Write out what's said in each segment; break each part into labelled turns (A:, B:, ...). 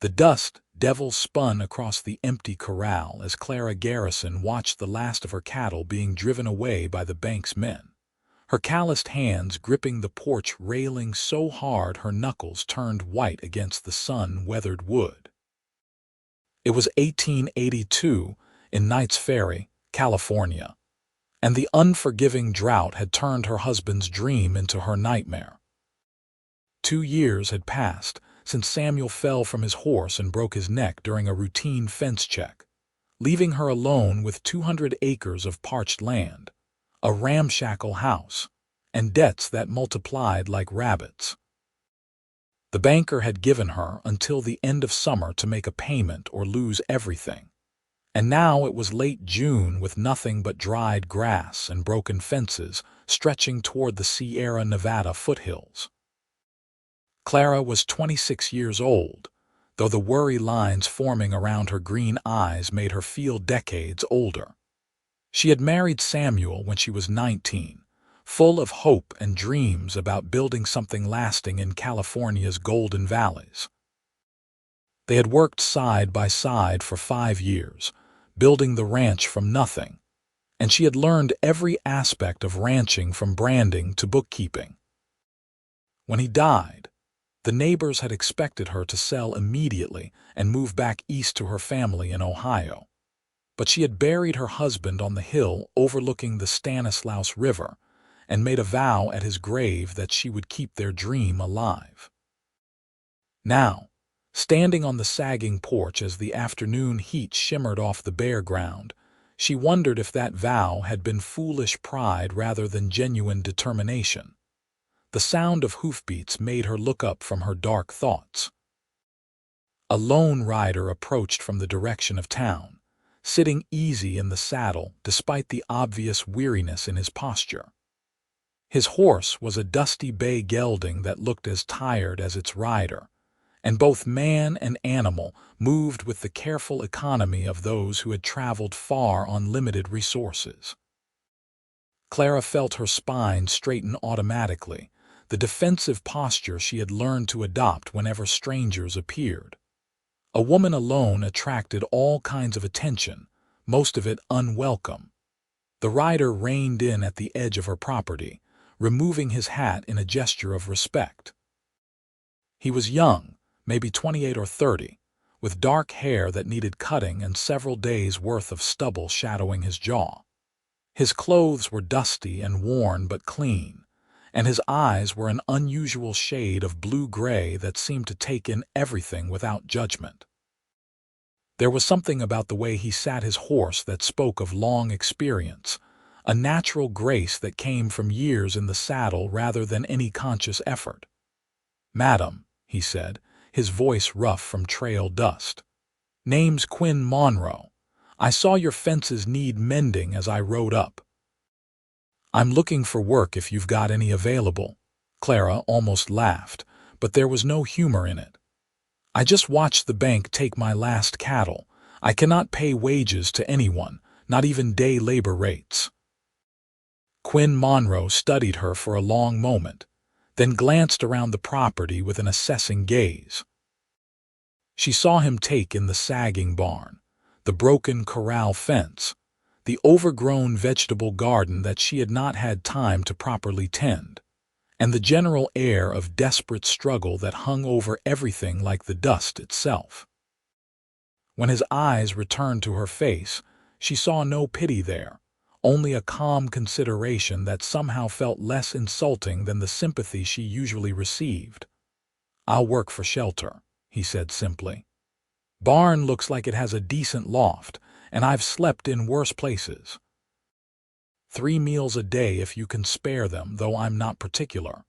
A: The dust devil spun across the empty corral as Clara Garrison watched the last of her cattle being driven away by the bank's men, her calloused hands gripping the porch railing so hard her knuckles turned white against the sun-weathered wood. It was 1882 in Knights Ferry, California, and the unforgiving drought had turned her husband's dream into her nightmare. 2 years had passed since Samuel fell from his horse and broke his neck during a routine fence check, leaving her alone with 200 acres of parched land, a ramshackle house, and debts that multiplied like rabbits. The banker had given her until the end of summer to make a payment or lose everything, and now it was late June with nothing but dried grass and broken fences stretching toward the Sierra Nevada foothills. Clara was 26 years old, though the worry lines forming around her green eyes made her feel decades older. She had married Samuel when she was 19, full of hope and dreams about building something lasting in California's Golden Valleys. They had worked side by side for 5 years, building the ranch from nothing, and she had learned every aspect of ranching from branding to bookkeeping. When he died, the neighbors had expected her to sell immediately and move back east to her family in Ohio. But she had buried her husband on the hill overlooking the Stanislaus River and made a vow at his grave that she would keep their dream alive. Now, standing on the sagging porch as the afternoon heat shimmered off the bare ground, she wondered if that vow had been foolish pride rather than genuine determination. The sound of hoofbeats made her look up from her dark thoughts. A lone rider approached from the direction of town, sitting easy in the saddle despite the obvious weariness in his posture. His horse was a dusty bay gelding that looked as tired as its rider, and both man and animal moved with the careful economy of those who had traveled far on limited resources. Clara felt her spine straighten automatically, the defensive posture she had learned to adopt whenever strangers appeared. A woman alone attracted all kinds of attention, most of it unwelcome. The rider reined in at the edge of her property, removing his hat in a gesture of respect. He was young, maybe 28 or 30, with dark hair that needed cutting and several days' worth of stubble shadowing his jaw. His clothes were dusty and worn but clean, and his eyes were an unusual shade of blue-gray that seemed to take in everything without judgment. There was something about the way he sat his horse that spoke of long experience, a natural grace that came from years in the saddle rather than any conscious effort. "Madam," he said, his voice rough from trail dust. "Name's Quinn Monroe. I saw your fences need mending as I rode up. I'm looking for work if you've got any available." Clara almost laughed, but there was no humor in it. "I just watched the bank take my last cattle. I cannot pay wages to anyone, not even day labor rates." Quinn Monroe studied her for a long moment, then glanced around the property with an assessing gaze. She saw him take in the sagging barn, the broken corral fence, the overgrown vegetable garden that she had not had time to properly tend, and the general air of desperate struggle that hung over everything like the dust itself. When his eyes returned to her face, she saw no pity there, only a calm consideration that somehow felt less insulting than the sympathy she usually received. "I'll work for shelter," he said simply. "Barn looks like it has a decent loft, and I've slept in worse places. 3 meals a day if you can spare them, though I'm not particular.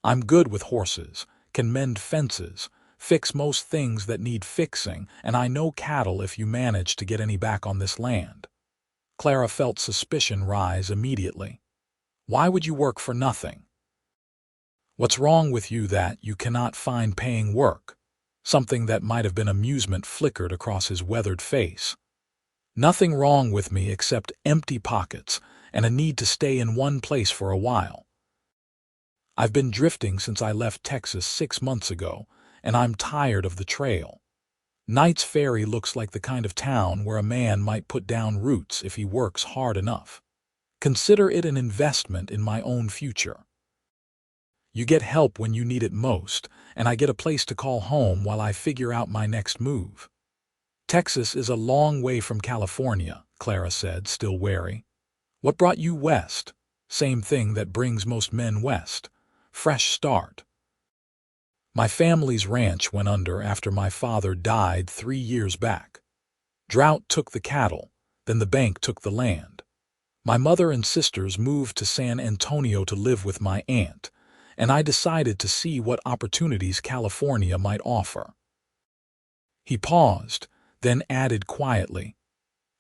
A: I'm good with horses, can mend fences, fix most things that need fixing, and I know cattle if you manage to get any back on this land." Clara felt suspicion rise immediately. "Why would you work for nothing? What's wrong with you that you cannot find paying work?" Something that might have been amusement flickered across his weathered face. "Nothing wrong with me except empty pockets and a need to stay in one place for a while. I've been drifting since I left Texas 6 months ago, and I'm tired of the trail. Knight's Ferry looks like the kind of town where a man might put down roots if he works hard enough. Consider it an investment in my own future. You get help when you need it most, and I get a place to call home while I figure out my next move. Texas is a long way from California, Clara said, still wary. What brought you west? Same thing that brings most men west. Fresh start. My family's ranch went under after my father died 3 years back. Drought took the cattle, then the bank took the land. My mother and sisters moved to San Antonio to live with my aunt, and I decided to see what opportunities California might offer. He paused, then added quietly,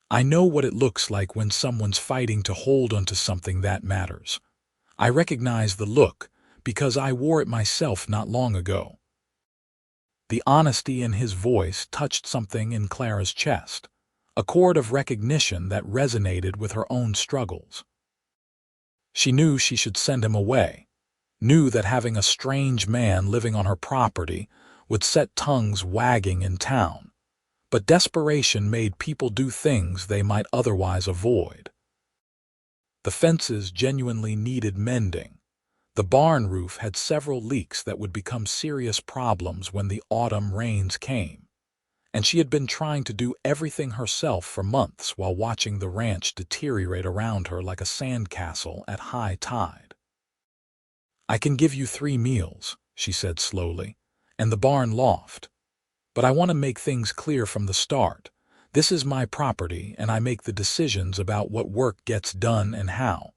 A: I know what it looks like when someone's fighting to hold onto something that matters. I recognize the look, because I wore it myself not long ago. The honesty in his voice touched something in Clara's chest, a chord of recognition that resonated with her own struggles. She knew she should send him away, knew that having a strange man living on her property would set tongues wagging in town, but desperation made people do things they might otherwise avoid. The fences genuinely needed mending. The barn roof had several leaks that would become serious problems when the autumn rains came, and she had been trying to do everything herself for months while watching the ranch deteriorate around her like a sandcastle at high tide. I can give you 3 meals, she said slowly, and the barn loft. But I want to make things clear from the start. This is my property, and I make the decisions about what work gets done and how.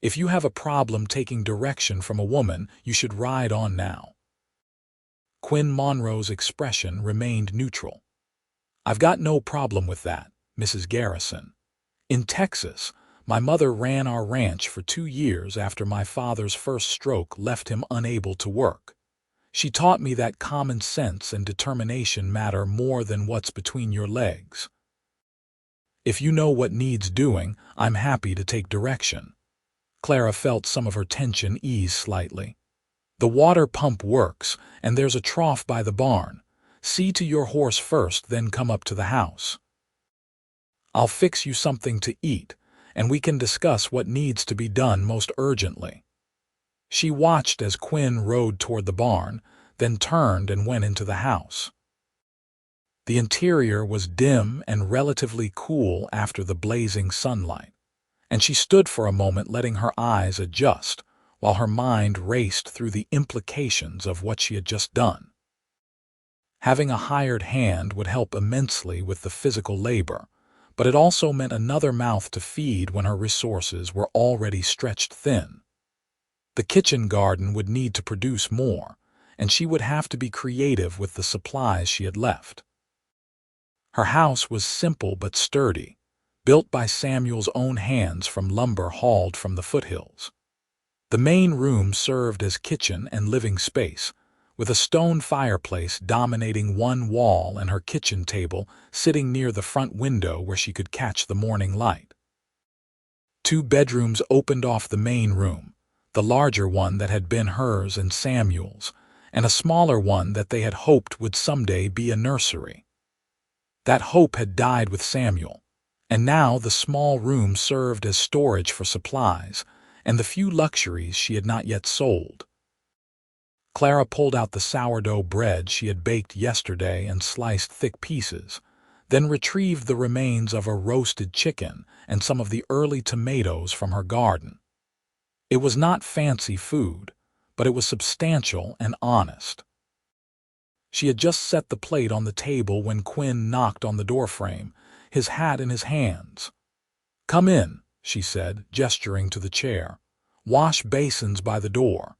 A: If you have a problem taking direction from a woman, you should ride on now. Quinn Monroe's expression remained neutral. I've got no problem with that, Mrs. Garrison. In Texas, my mother ran our ranch for 2 years after my father's first stroke left him unable to work. She taught me that common sense and determination matter more than what's between your legs. If you know what needs doing, I'm happy to take direction. Clara felt some of her tension ease slightly. The water pump works, and there's a trough by the barn. See to your horse first, then come up to the house. I'll fix you something to eat, and we can discuss what needs to be done most urgently. She watched as Quinn rode toward the barn, then turned and went into the house. The interior was dim and relatively cool after the blazing sunlight, and she stood for a moment letting her eyes adjust while her mind raced through the implications of what she had just done. Having a hired hand would help immensely with the physical labor, but it also meant another mouth to feed when her resources were already stretched thin. The kitchen garden would need to produce more, and she would have to be creative with the supplies she had left. Her house was simple but sturdy, built by Samuel's own hands from lumber hauled from the foothills. The main room served as kitchen and living space, with a stone fireplace dominating one wall and her kitchen table sitting near the front window where she could catch the morning light. 2 bedrooms opened off the main room, the larger one that had been hers and Samuel's, and a smaller one that they had hoped would someday be a nursery. That hope had died with Samuel, and now the small room served as storage for supplies and the few luxuries she had not yet sold. Clara pulled out the sourdough bread she had baked yesterday and sliced thick pieces, then retrieved the remains of a roasted chicken and some of the early tomatoes from her garden. It was not fancy food, but it was substantial and honest. She had just set the plate on the table when Quinn knocked on the doorframe, his hat in his hands. "Come in," she said, gesturing to the chair. "Wash basins by the door."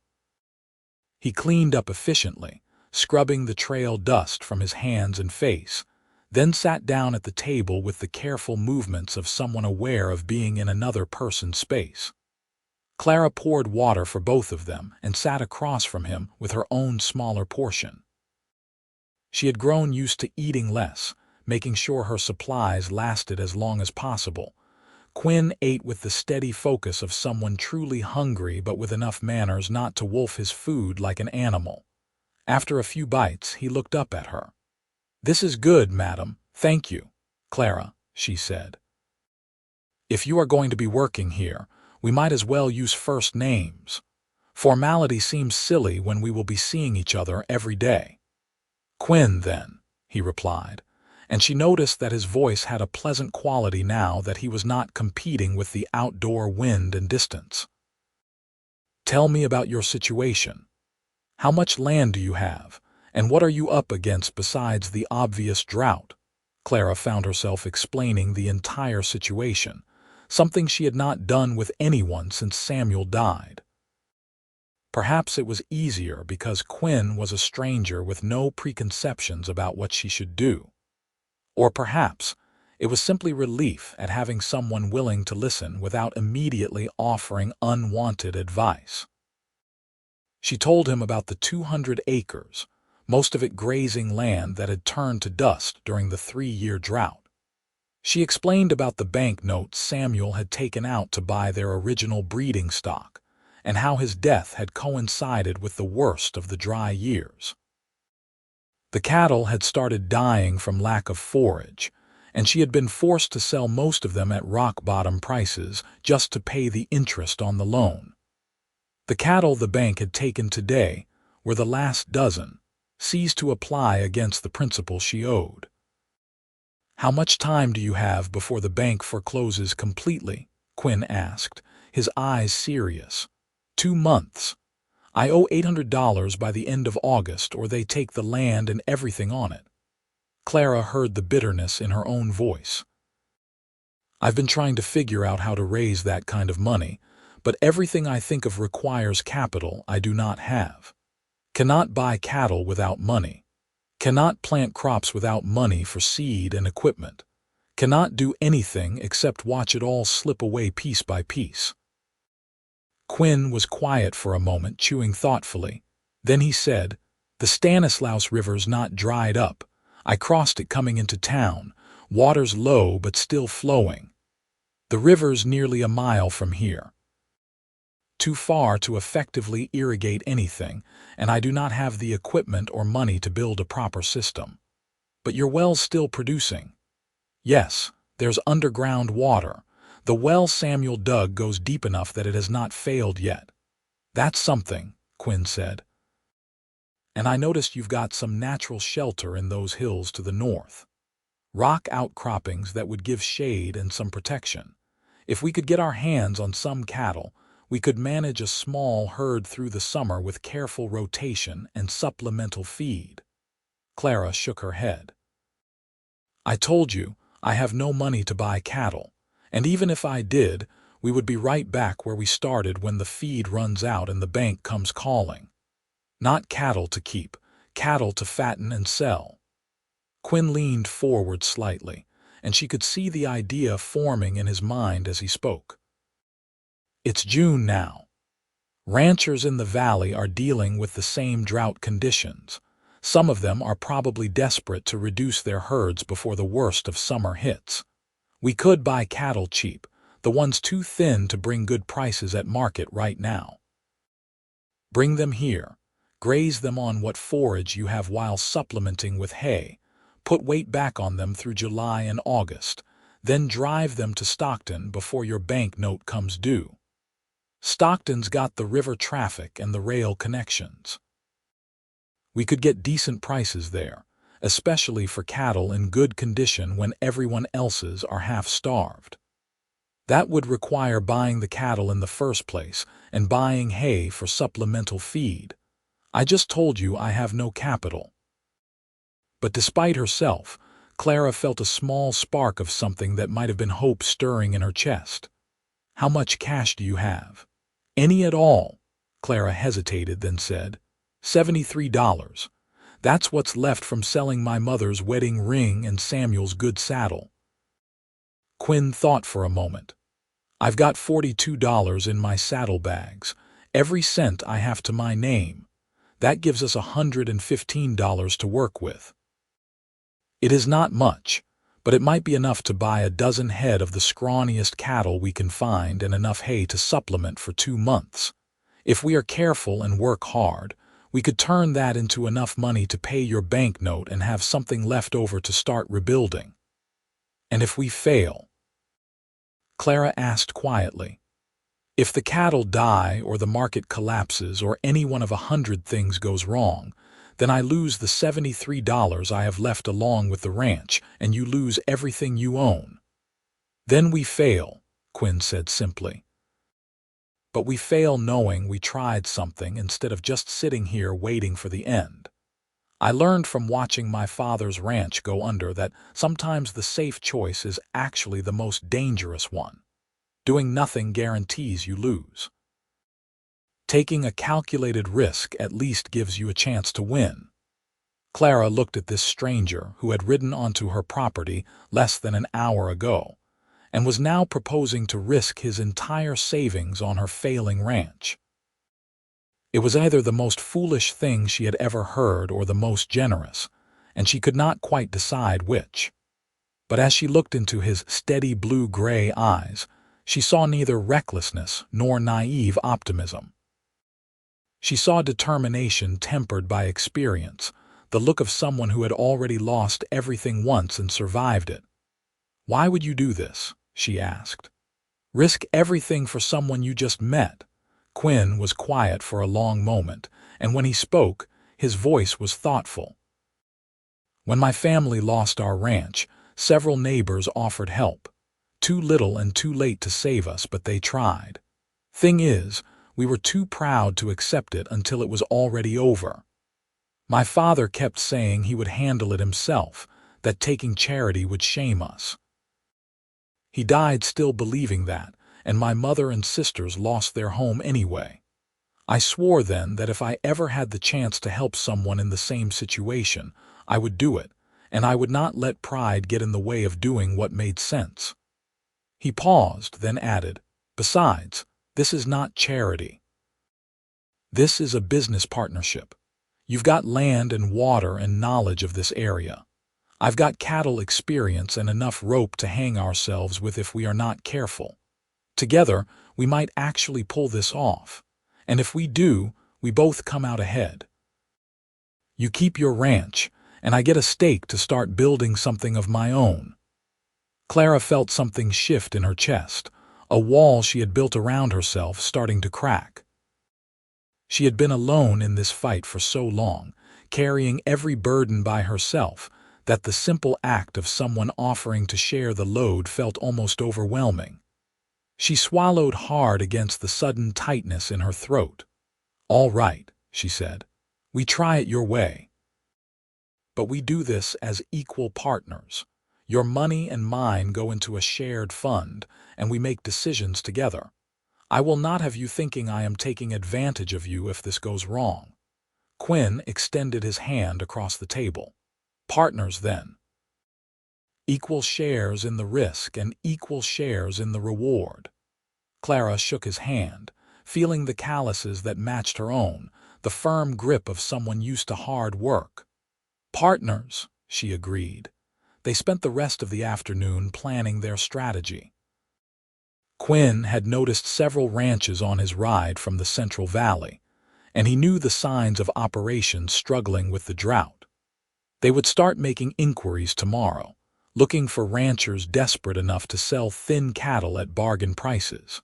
A: He cleaned up efficiently, scrubbing the trail dust from his hands and face, then sat down at the table with the careful movements of someone aware of being in another person's space. Clara poured water for both of them and sat across from him with her own smaller portion. She had grown used to eating less, making sure her supplies lasted as long as possible. Quinn ate with the steady focus of someone truly hungry but with enough manners not to wolf his food like an animal. After a few bites, he looked up at her. "This is good, madam. Thank you, Clara," she said. "If you are going to be working here, we might as well use first names. Formality seems silly when we will be seeing each other every day." "Quinn, then," he replied, and she noticed that his voice had a pleasant quality now that he was not competing with the outdoor wind and distance. "Tell me about your situation. How much land do you have, and what are you up against besides the obvious drought?" Clara found herself explaining the entire situation, something she had not done with anyone since Samuel died. Perhaps it was easier because Quinn was a stranger with no preconceptions about what she should do. Or perhaps it was simply relief at having someone willing to listen without immediately offering unwanted advice. She told him about the 200 acres, most of it grazing land that had turned to dust during the 3-year drought. She explained about the banknotes Samuel had taken out to buy their original breeding stock, and how his death had coincided with the worst of the dry years. The cattle had started dying from lack of forage, and she had been forced to sell most of them at rock-bottom prices just to pay the interest on the loan. The cattle the bank had taken today were the last dozen, seized to apply against the principal she owed. "How much time do you have before the bank forecloses completely?" Quinn asked, his eyes serious. "2 months. I owe $800 by the end of August, or they take the land and everything on it." Clara heard the bitterness in her own voice. "I've been trying to figure out how to raise that kind of money, but everything I think of requires capital I do not have. Cannot buy cattle without money. Cannot plant crops without money for seed and equipment. Cannot do anything except watch it all slip away piece by piece." Quinn was quiet for a moment, chewing thoughtfully. Then he said, "The Stanislaus River's not dried up. I crossed it coming into town. Water's low but still flowing. The river's nearly a mile from here. Too far to effectively irrigate anything, and I do not have the equipment or money to build a proper system. But your well's still producing." "Yes, there's underground water. The well Samuel dug goes deep enough that it has not failed yet." "That's something," Quinn said. "And I noticed you've got some natural shelter in those hills to the north. Rock outcroppings that would give shade and some protection. If we could get our hands on some cattle, we could manage a small herd through the summer with careful rotation and supplemental feed." Clara shook her head. "I told you, I have no money to buy cattle, and even if I did, we would be right back where we started when the feed runs out and the bank comes calling. Not cattle to keep, cattle to fatten and sell." Quinn leaned forward slightly, and she could see the idea forming in his mind as he spoke. "It's June now. Ranchers in the valley are dealing with the same drought conditions. Some of them are probably desperate to reduce their herds before the worst of summer hits. We could buy cattle cheap, the ones too thin to bring good prices at market right now. Bring them here, graze them on what forage you have while supplementing with hay, put weight back on them through July and August, then drive them to Stockton before your bank note comes due. Stockton's got the river traffic and the rail connections. We could get decent prices there, especially for cattle in good condition when everyone else's are half-starved. That would require buying the cattle in the first place and buying hay for supplemental feed. I just told you I have no capital." But despite herself, Clara felt a small spark of something that might have been hope stirring in her chest. "How much cash do you have?" "Any at all." Clara hesitated, then said, $73. That's what's left from selling my mother's wedding ring and Samuel's good saddle." Quinn thought for a moment. "I've got $42 in my saddlebags, every cent I have to my name. That gives us $115 to work with. It is not much, but it might be enough to buy a dozen head of the scrawniest cattle we can find and enough hay to supplement for 2 months. If we are careful and work hard, We could turn that into enough money to pay your bank note and have something left over to start rebuilding. And if we fail? Clara asked quietly. If the cattle die or the market collapses or any one of 100 things goes wrong, then I lose the $73 I have left along with the ranch, and you lose everything you own. Then we fail, Quinn said simply. But we fail knowing we tried something instead of just sitting here waiting for the end. I learned from watching my father's ranch go under that sometimes the safe choice is actually the most dangerous one. Doing nothing guarantees you lose. Taking a calculated risk at least gives you a chance to win. Clara looked at this stranger who had ridden onto her property less than an hour ago and was now proposing to risk his entire savings on her failing ranch. It was either the most foolish thing she had ever heard or the most generous, and she could not quite decide which. But as she looked into his steady blue-gray eyes, she saw neither recklessness nor naive optimism. She saw determination tempered by experience, the look of someone who had already lost everything once and survived it. "Why would you do this?" she asked. "Risk everything for someone you just met." Quinn was quiet for a long moment, and when he spoke, his voice was thoughtful. "When my family lost our ranch, several neighbors offered help. Too little and too late to save us, but they tried. Thing is, we were too proud to accept it until it was already over. My father kept saying he would handle it himself, that taking charity would shame us. He died still believing that, and my mother and sisters lost their home anyway. I swore then that if I ever had the chance to help someone in the same situation, I would do it, and I would not let pride get in the way of doing what made sense." He paused, then added, "Besides, this is not charity. This is a business partnership. You've got land and water and knowledge of this area. I've got cattle experience and enough rope to hang ourselves with if we are not careful. Together, we might actually pull this off. And if we do, we both come out ahead. You keep your ranch, and I get a stake to start building something of my own." Clara felt something shift in her chest, a wall she had built around herself starting to crack. She had been alone in this fight for so long, carrying every burden by herself, that the simple act of someone offering to share the load felt almost overwhelming. She swallowed hard against the sudden tightness in her throat. "All right," she said. "We try it your way. But we do this as equal partners. Your money and mine go into a shared fund, and we make decisions together. I will not have you thinking I am taking advantage of you if this goes wrong." Quinn extended his hand across the table. "Partners, then. Equal shares in the risk and equal shares in the reward." Clara shook his hand, feeling the calluses that matched her own, the firm grip of someone used to hard work. "Partners," she agreed. They spent the rest of the afternoon planning their strategy. Quinn had noticed several ranches on his ride from the Central Valley, and he knew the signs of operations struggling with the drought. They would start making inquiries tomorrow, looking for ranchers desperate enough to sell thin cattle at bargain prices.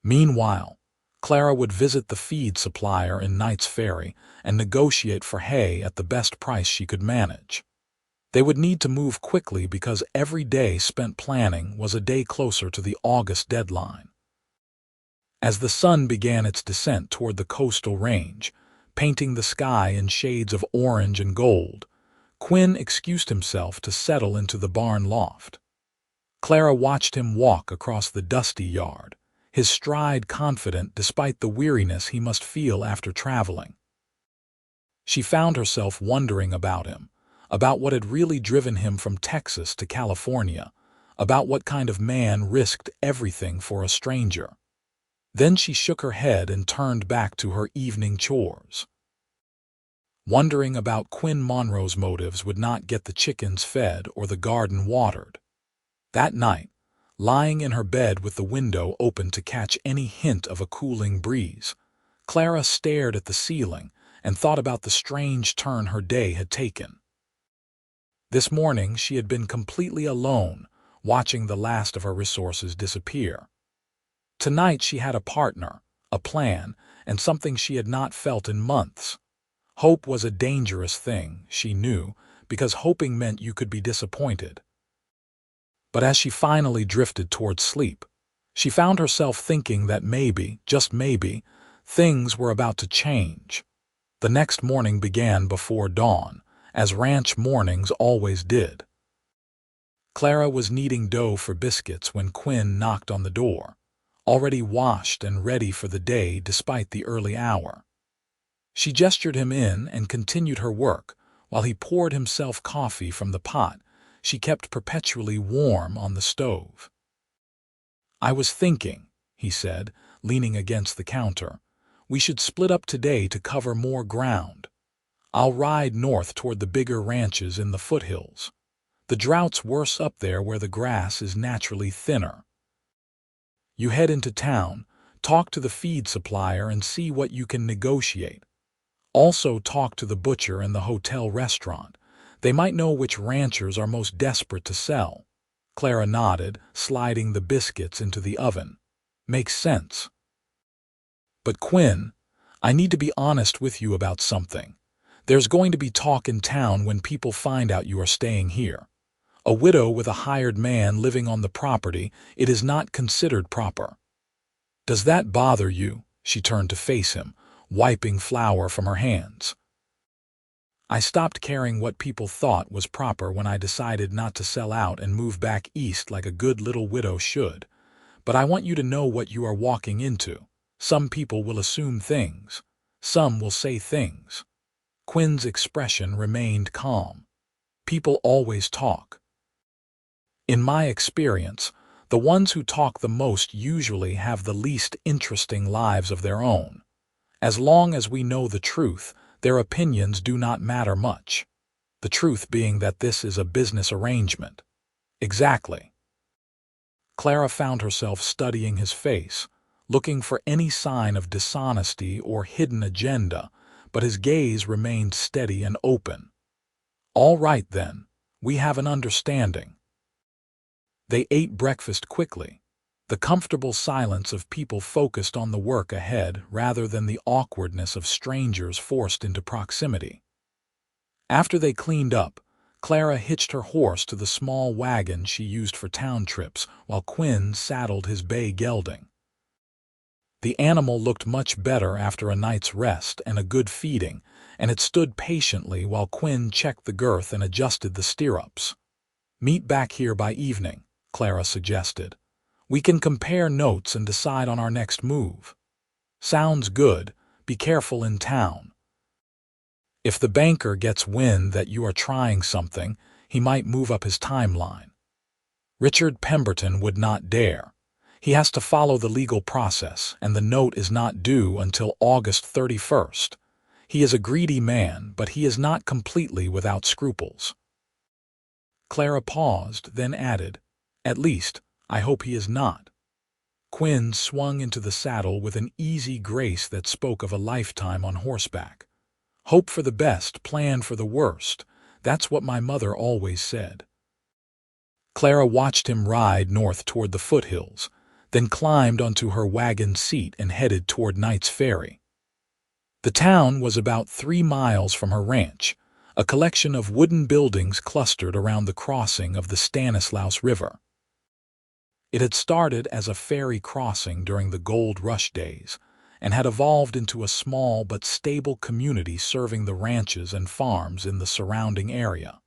A: Meanwhile, Clara would visit the feed supplier in Knight's Ferry and negotiate for hay at the best price she could manage. They would need to move quickly because every day spent planning was a day closer to the August deadline. As the sun began its descent toward the coastal range, painting the sky in shades of orange and gold, Quinn excused himself to settle into the barn loft. Clara watched him walk across the dusty yard, his stride confident despite the weariness he must feel after traveling. She found herself wondering about him, about what had really driven him from Texas to California, about what kind of man risked everything for a stranger. Then she shook her head and turned back to her evening chores. Wondering about Quinn Monroe's motives would not get the chickens fed or the garden watered. That night, lying in her bed with the window open to catch any hint of a cooling breeze, Clara stared at the ceiling and thought about the strange turn her day had taken. This morning she had been completely alone, watching the last of her resources disappear. Tonight she had a partner, a plan, and something she had not felt in months. Hope was a dangerous thing, she knew, because hoping meant you could be disappointed. But as she finally drifted towards sleep, she found herself thinking that maybe, just maybe, things were about to change. The next morning began before dawn, as ranch mornings always did. Clara was kneading dough for biscuits when Quinn knocked on the door, already washed and ready for the day despite the early hour. She gestured him in and continued her work, while he poured himself coffee from the pot she kept perpetually warm on the stove. "I was thinking," he said, leaning against the counter, "we should split up today to cover more ground. I'll ride north toward the bigger ranches in the foothills. The drought's worse up there where the grass is naturally thinner. You head into town, talk to the feed supplier and see what you can negotiate. Also talk to the butcher and the hotel restaurant. They might know which ranchers are most desperate to sell." Clara nodded, sliding the biscuits into the oven. "Makes sense. But Quinn, I need to be honest with you about something. There's going to be talk in town when people find out you are staying here. A widow with a hired man living on the property, it is not considered proper." "Does that bother you?" She turned to face him, wiping flour from her hands. "I stopped caring what people thought was proper when I decided not to sell out and move back east like a good little widow should. But I want you to know what you are walking into. Some people will assume things. Some will say things." Quinn's expression remained calm. "People always talk. In my experience, the ones who talk the most usually have the least interesting lives of their own. As long as we know the truth, their opinions do not matter much. The truth being that this is a business arrangement." "Exactly." Clara found herself studying his face, looking for any sign of dishonesty or hidden agenda, but his gaze remained steady and open. "All right then, we have an understanding." They ate breakfast quickly, the comfortable silence of people focused on the work ahead rather than the awkwardness of strangers forced into proximity. After they cleaned up, Clara hitched her horse to the small wagon she used for town trips while Quinn saddled his bay gelding. The animal looked much better after a night's rest and a good feeding, and it stood patiently while Quinn checked the girth and adjusted the stirrups. "Meet back here by evening," Clara suggested. "We can compare notes and decide on our next move." "Sounds good. Be careful in town. If the banker gets wind that you are trying something, he might move up his timeline." Richard Pemberton would not dare. He has to follow the legal process, and the note is not due until August 31st. He is a greedy man, but he is not completely without scruples. Clara paused, then added, "At least, I hope he is not." Quinn swung into the saddle with an easy grace that spoke of a lifetime on horseback. "Hope for the best, plan for the worst. That's what my mother always said." Clara watched him ride north toward the foothills, then climbed onto her wagon seat and headed toward Knight's Ferry. The town was about 3 miles from her ranch, a collection of wooden buildings clustered around the crossing of the Stanislaus River. It had started as a ferry crossing during the gold rush days and had evolved into a small but stable community serving the ranches and farms in the surrounding area.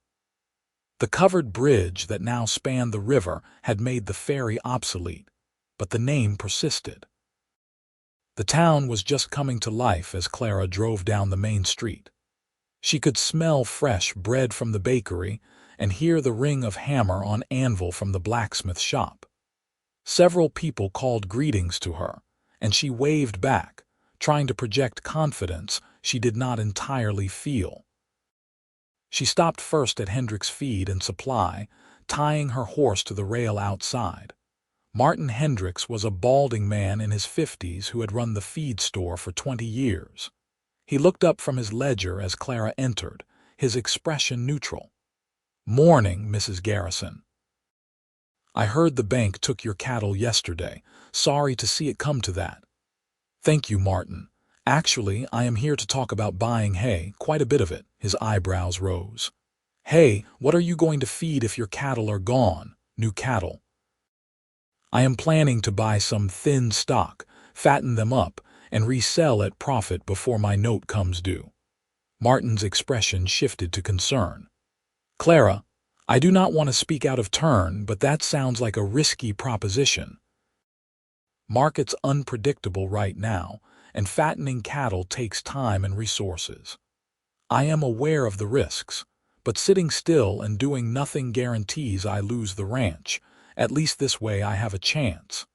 A: The covered bridge that now spanned the river had made the ferry obsolete, but the name persisted. The town was just coming to life as Clara drove down the main street. She could smell fresh bread from the bakery and hear the ring of hammer on anvil from the blacksmith shop. Several people called greetings to her, and she waved back, trying to project confidence she did not entirely feel. She stopped first at Hendrick's Feed and Supply, tying her horse to the rail outside. Martin Hendricks was a balding man in his 50s who had run the feed store for 20 years. He looked up from his ledger as Clara entered, his expression neutral. "Morning, Mrs. Garrison. I heard the bank took your cattle yesterday. Sorry to see it come to that." "Thank you, Martin. Actually, I am here to talk about buying hay, quite a bit of it." His eyebrows rose. "Hay? What are you going to feed if your cattle are gone?" "New cattle. I am planning to buy some thin stock, fatten them up, and resell at profit before my note comes due." Martin's expression shifted to concern. "Clara, I do not want to speak out of turn, but that sounds like a risky proposition. Market's unpredictable right now, and fattening cattle takes time and resources. I am aware of the risks, but sitting still and doing nothing guarantees I lose the ranch. At least this way I have a chance."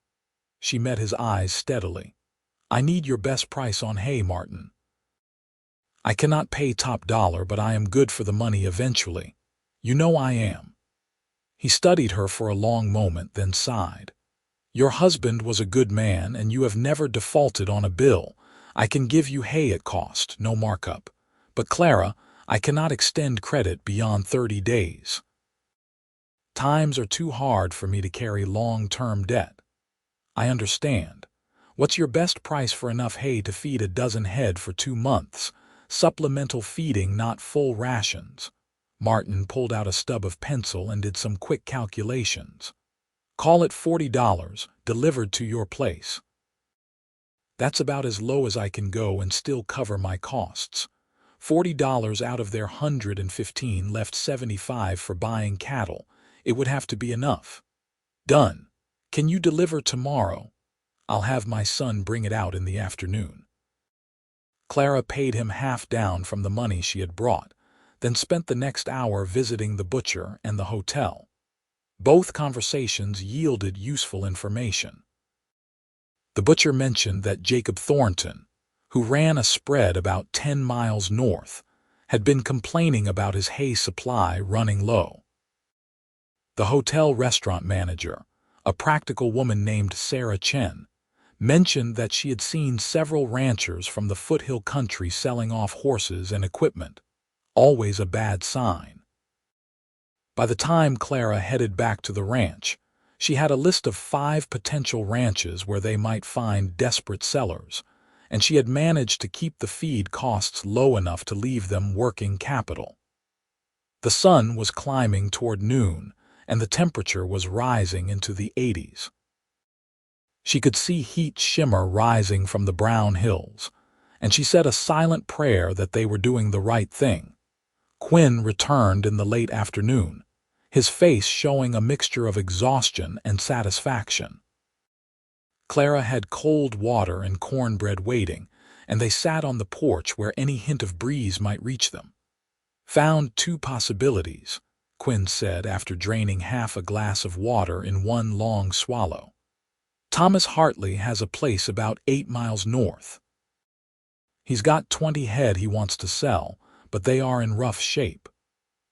A: She met his eyes steadily. "I need your best price on hay, Martin. I cannot pay top dollar, but I am good for the money eventually. You know I am." He studied her for a long moment, then sighed. "Your husband was a good man, and you have never defaulted on a bill. I can give you hay at cost, no markup. But Clara, I cannot extend credit beyond 30 days. Times are too hard for me to carry long-term debt." "I understand. What's your best price for enough hay to feed a dozen head for 2 months? Supplemental feeding, not full rations." Martin pulled out a stub of pencil and did some quick calculations. "Call it $40, delivered to your place. That's about as low as I can go and still cover my costs. $40 out of their 115 left 75 for buying cattle. It would have to be enough." "Done. Can you deliver tomorrow? I'll have my son bring it out in the afternoon." Clara paid him half down from the money she had brought, then spent the next hour visiting the butcher and the hotel. Both conversations yielded useful information. The butcher mentioned that Jacob Thornton, who ran a spread about 10 miles north, had been complaining about his hay supply running low. The hotel restaurant manager, a practical woman named Sarah Chen, mentioned that she had seen several ranchers from the foothill country selling off horses and equipment, always a bad sign. By the time Clara headed back to the ranch, she had a list of 5 potential ranches where they might find desperate sellers, and she had managed to keep the feed costs low enough to leave them working capital. The sun was climbing toward noon, and the temperature was rising into the 80s. She could see heat shimmer rising from the brown hills, and she said a silent prayer that they were doing the right thing. Quinn returned in the late afternoon, his face showing a mixture of exhaustion and satisfaction. Clara had cold water and cornbread waiting, and they sat on the porch where any hint of breeze might reach them. "Found 2 possibilities," Quinn said after draining half a glass of water in one long swallow. "Thomas Hartley has a place about 8 miles north. He's got 20 head he wants to sell, but they are in rough shape.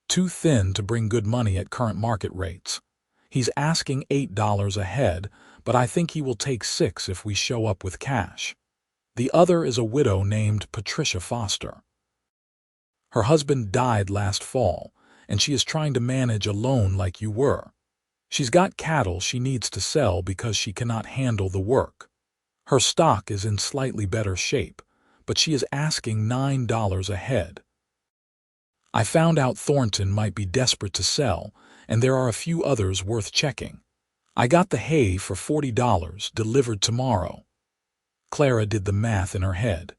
A: Too thin to bring good money at current market rates. He's asking $8 a head, but I think he will take 6 if we show up with cash. The other is a widow named Patricia Foster. Her husband died last fall, and she is trying to manage alone like you were. She's got cattle she needs to sell because she cannot handle the work. Her stock is in slightly better shape, but she is asking $9 a head. I found out Thornton might be desperate to sell, and there are a few others worth checking. I got the hay for $40, delivered tomorrow." Clara did the math in her head.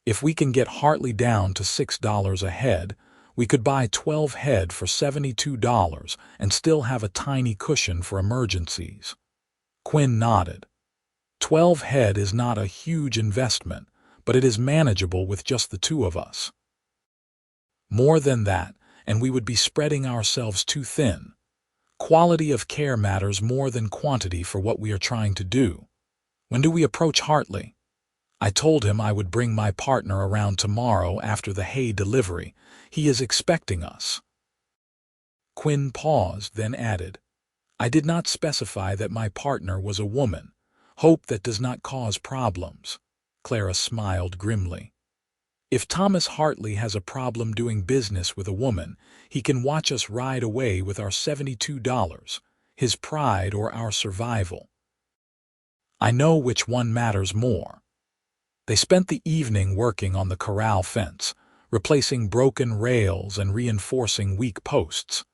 A: "If we can get Hartley down to $6 a head, we could buy 12 head for $72 and still have a tiny cushion for emergencies." Quinn nodded. 12 head is not a huge investment, but it is manageable with just the 2 of us. More than that, and we would be spreading ourselves too thin. Quality of care matters more than quantity for what we are trying to do. When do we approach Hartley? I told him I would bring my partner around tomorrow after the hay delivery. He is expecting us." Quinn paused, then added, I did not specify that my partner was a woman. Hope that does not cause problems. Clara smiled grimly. If Thomas Hartley has a problem doing business with a woman, he can watch us ride away with our $72, his pride or our survival. I know which one matters more. They spent the evening working on the corral fence, replacing broken rails and reinforcing weak posts.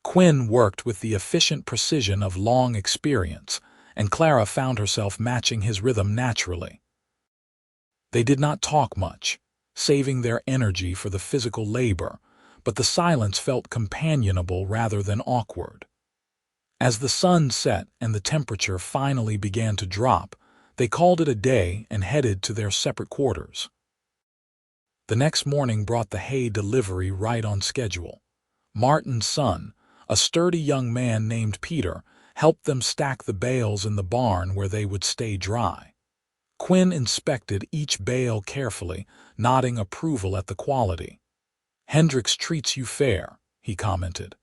A: Quinn worked with the efficient precision of long experience, and Clara found herself matching his rhythm naturally. They did not talk much, saving their energy for the physical labor, but the silence felt companionable rather than awkward. As the sun set and the temperature finally began to drop, they called it a day and headed to their separate quarters. The next morning brought the hay delivery right on schedule. Martin's son, a sturdy young man named Peter, helped them stack the bales in the barn where they would stay dry. Quinn inspected each bale carefully, nodding approval at the quality. "Hendricks treats you fair," he commented.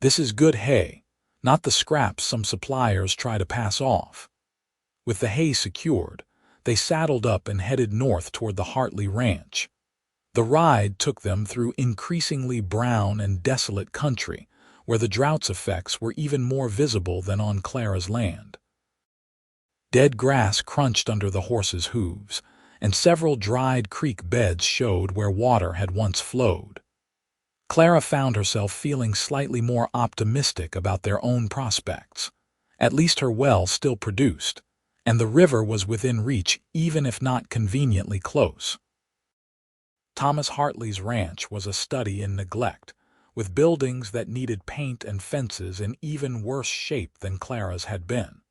A: "This is good hay, not the scraps some suppliers try to pass off." With the hay secured, they saddled up and headed north toward the Hartley Ranch. The ride took them through increasingly brown and desolate country, where the drought's effects were even more visible than on Clara's land. Dead grass crunched under the horses' hooves, and several dried creek beds showed where water had once flowed. Clara found herself feeling slightly more optimistic about their own prospects. At least her well still produced, and the river was within reach even if not conveniently close. Thomas Hartley's ranch was a study in neglect, with buildings that needed paint and fences in even worse shape than Clara's had been.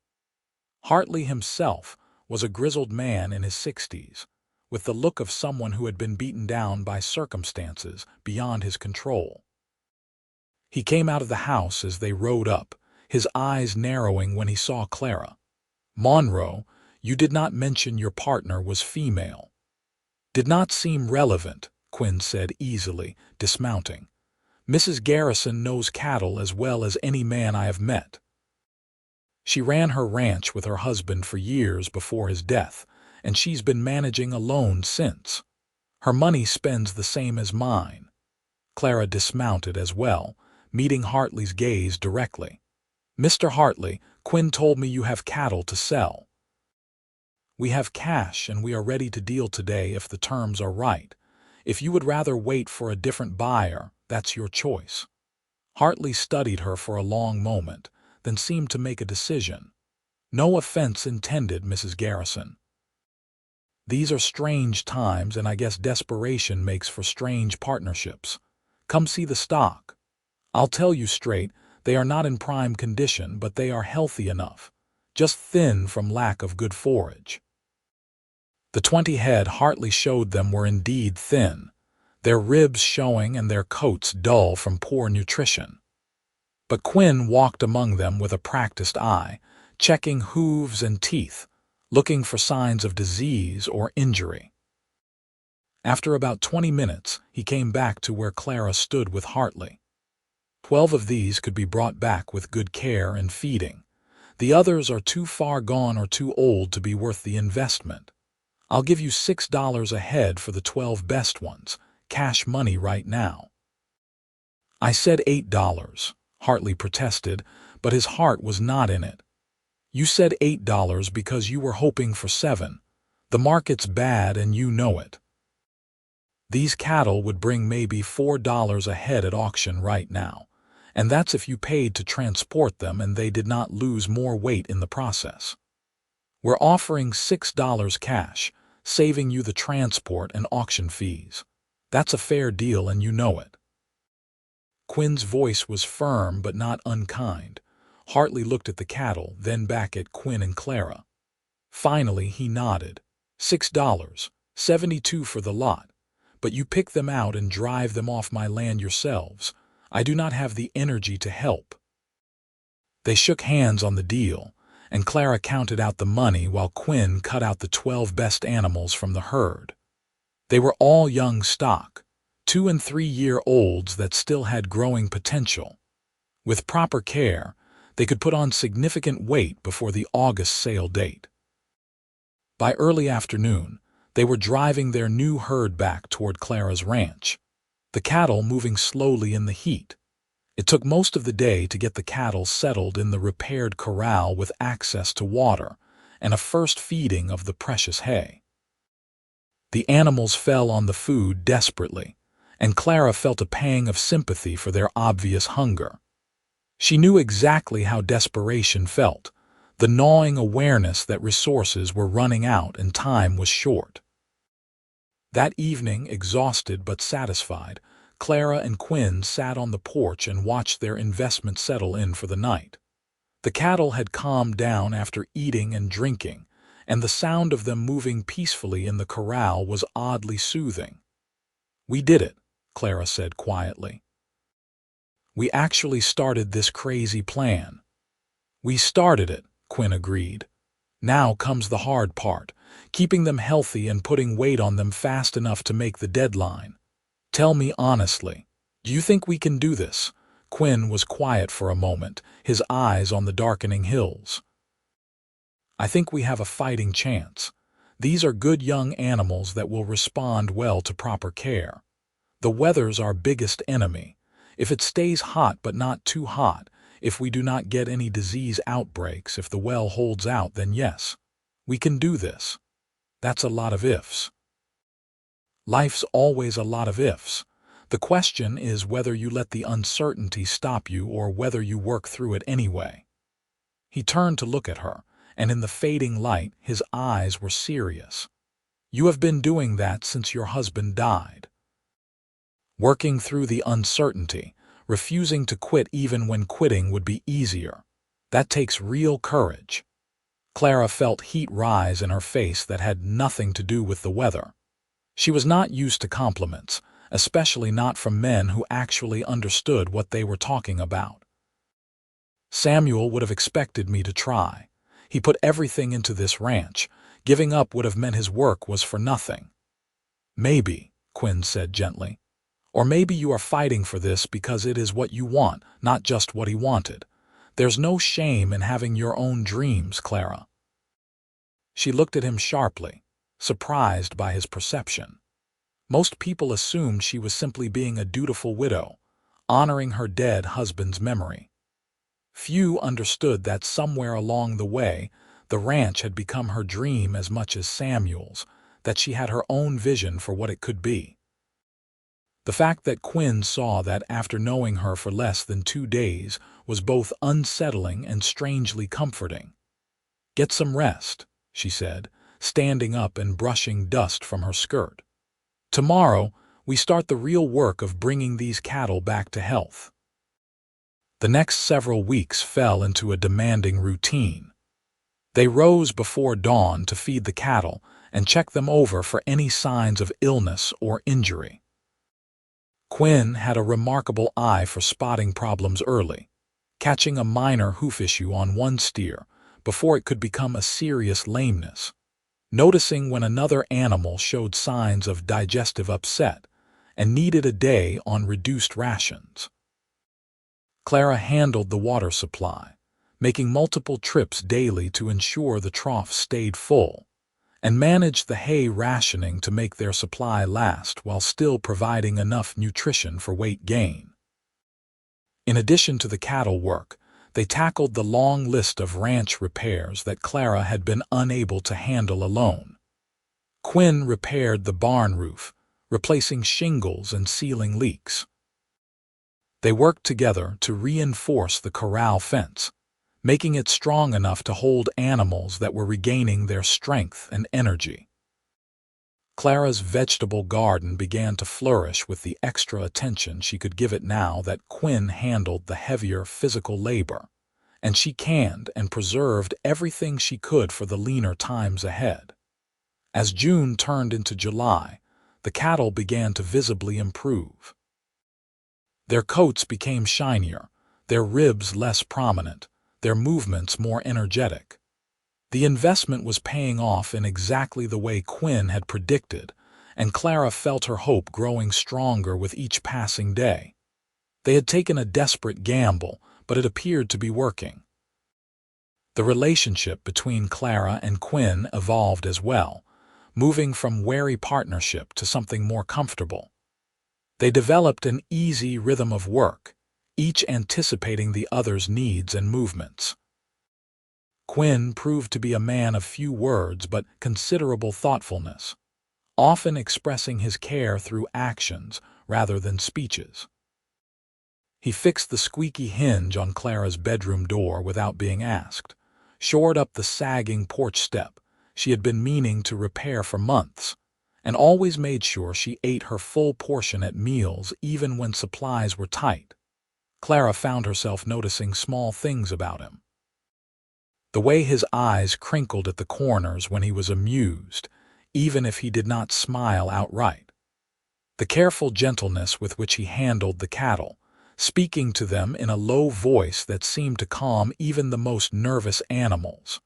A: Hartley himself was a grizzled man in his 60s, with the look of someone who had been beaten down by circumstances beyond his control. He came out of the house as they rode up, his eyes narrowing when he saw Clara. "Monroe, you did not mention your partner was female." "Did not seem relevant," Quinn said easily, dismounting. "Mrs. Garrison knows cattle as well as any man I have met. She ran her ranch with her husband for years before his death, and she's been managing alone since. Her money spends the same as mine." Clara dismounted as well, meeting Hartley's gaze directly. "Mr. Hartley, Quinn told me you have cattle to sell." "We have cash and we are ready to deal today if the terms are right. If you would rather wait for a different buyer, that's your choice." Hartley studied her for a long moment, then seemed to make a decision. "No offense intended, Mrs. Garrison. These are strange times, and I guess desperation makes for strange partnerships. Come see the stock. I'll tell you straight, they are not in prime condition, but they are healthy enough, just thin from lack of good forage." The 20 head Hartley showed them were indeed thin, their ribs showing and their coats dull from poor nutrition. But Quinn walked among them with a practiced eye, checking hooves and teeth, looking for signs of disease or injury. After about 20 minutes, he came back to where Clara stood with Hartley. 12 of these could be brought back with good care and feeding. The others are too far gone or too old to be worth the investment. I'll give you $6 a head for the 12 best ones, cash money right now." "I said $8, Hartley protested, but his heart was not in it. "You said $8 because you were hoping for 7. The market's bad and you know it. These cattle would bring maybe $4 a head at auction right now, and that's if you paid to transport them and they did not lose more weight in the process. We're offering $6 cash, saving you the transport and auction fees. That's a fair deal and you know it." Quinn's voice was firm but not unkind. Hartley looked at the cattle, then back at Quinn and Clara. Finally he nodded. $6, 72 for the lot, but you pick them out and drive them off my land yourselves. I do not have the energy to help." They shook hands on the deal, and Clara counted out the money while Quinn cut out the 12 best animals from the herd. They were all young stock, 2- and 3-year-olds that still had growing potential. With proper care, They could put on significant weight before the August sale date. By early afternoon, they were driving their new herd back toward Clara's ranch, the cattle moving slowly in the heat. It took most of the day to get the cattle settled in the repaired corral with access to water and a first feeding of the precious hay. The animals fell on the food desperately, and Clara felt a pang of sympathy for their obvious hunger. She knew exactly how desperation felt, the gnawing awareness that resources were running out and time was short. That evening, exhausted but satisfied, Clara and Quinn sat on the porch and watched their investment settle in for the night. The cattle had calmed down after eating and drinking, and the sound of them moving peacefully in the corral was oddly soothing. "We did it," Clara said quietly. "We actually started this crazy plan." "We started it," Quinn agreed. "Now comes the hard part, keeping them healthy and putting weight on them fast enough to make the deadline. Tell me honestly, do you think we can do this?" Quinn was quiet for a moment, his eyes on the darkening hills. "I think we have a fighting chance. These are good young animals that will respond well to proper care. The weather's our biggest enemy. If it stays hot but not too hot, if we do not get any disease outbreaks, if the well holds out, then yes, we can do this." "That's a lot of ifs." "Life's always a lot of ifs. The question is whether you let the uncertainty stop you or whether you work through it anyway." He turned to look at her, and in the fading light his eyes were serious. "You have been doing that since your husband died. Working through the uncertainty, refusing to quit even when quitting would be easier. That takes real courage." Clara felt heat rise in her face that had nothing to do with the weather. She was not used to compliments, especially not from men who actually understood what they were talking about. "Samuel would have expected me to try. He put everything into this ranch. Giving up would have meant his work was for nothing." "Maybe," Quinn said gently. "Or maybe you are fighting for this because it is what you want, not just what he wanted. There's no shame in having your own dreams, Clara." She looked at him sharply, surprised by his perception. Most people assumed she was simply being a dutiful widow, honoring her dead husband's memory. Few understood that somewhere along the way, the ranch had become her dream as much as Samuel's, that she had her own vision for what it could be. The fact that Quinn saw that after knowing her for less than 2 days was both unsettling and strangely comforting. "Get some rest," she said, standing up and brushing dust from her skirt. "Tomorrow, we start the real work of bringing these cattle back to health." The next several weeks fell into a demanding routine. They rose before dawn to feed the cattle and check them over for any signs of illness or injury. Quinn had a remarkable eye for spotting problems early, catching a minor hoof issue on one steer before it could become a serious lameness, noticing when another animal showed signs of digestive upset and needed a day on reduced rations. Clara handled the water supply, making multiple trips daily to ensure the trough stayed full, and managed the hay rationing to make their supply last while still providing enough nutrition for weight gain. In addition to the cattle work, they tackled the long list of ranch repairs that Clara had been unable to handle alone. Quinn repaired the barn roof, replacing shingles and sealing leaks. They worked together to reinforce the corral fence, making it strong enough to hold animals that were regaining their strength and energy. Clara's vegetable garden began to flourish with the extra attention she could give it now that Quinn handled the heavier physical labor, and she canned and preserved everything she could for the leaner times ahead. As June turned into July, the cattle began to visibly improve. Their coats became shinier, their ribs less prominent, their movements more energetic. The investment was paying off in exactly the way Quinn had predicted, and Clara felt her hope growing stronger with each passing day. They had taken a desperate gamble, but it appeared to be working. The relationship between Clara and Quinn evolved as well, moving from wary partnership to something more comfortable. They developed an easy rhythm of work, each anticipating the other's needs and movements. Quinn proved to be a man of few words but considerable thoughtfulness, often expressing his care through actions rather than speeches. He fixed the squeaky hinge on Clara's bedroom door without being asked, shored up the sagging porch step she had been meaning to repair for months, and always made sure she ate her full portion at meals even when supplies were tight. Clara found herself noticing small things about him. The way his eyes crinkled at the corners when he was amused, even if he did not smile outright. The careful gentleness with which he handled the cattle, speaking to them in a low voice that seemed to calm even the most nervous animals.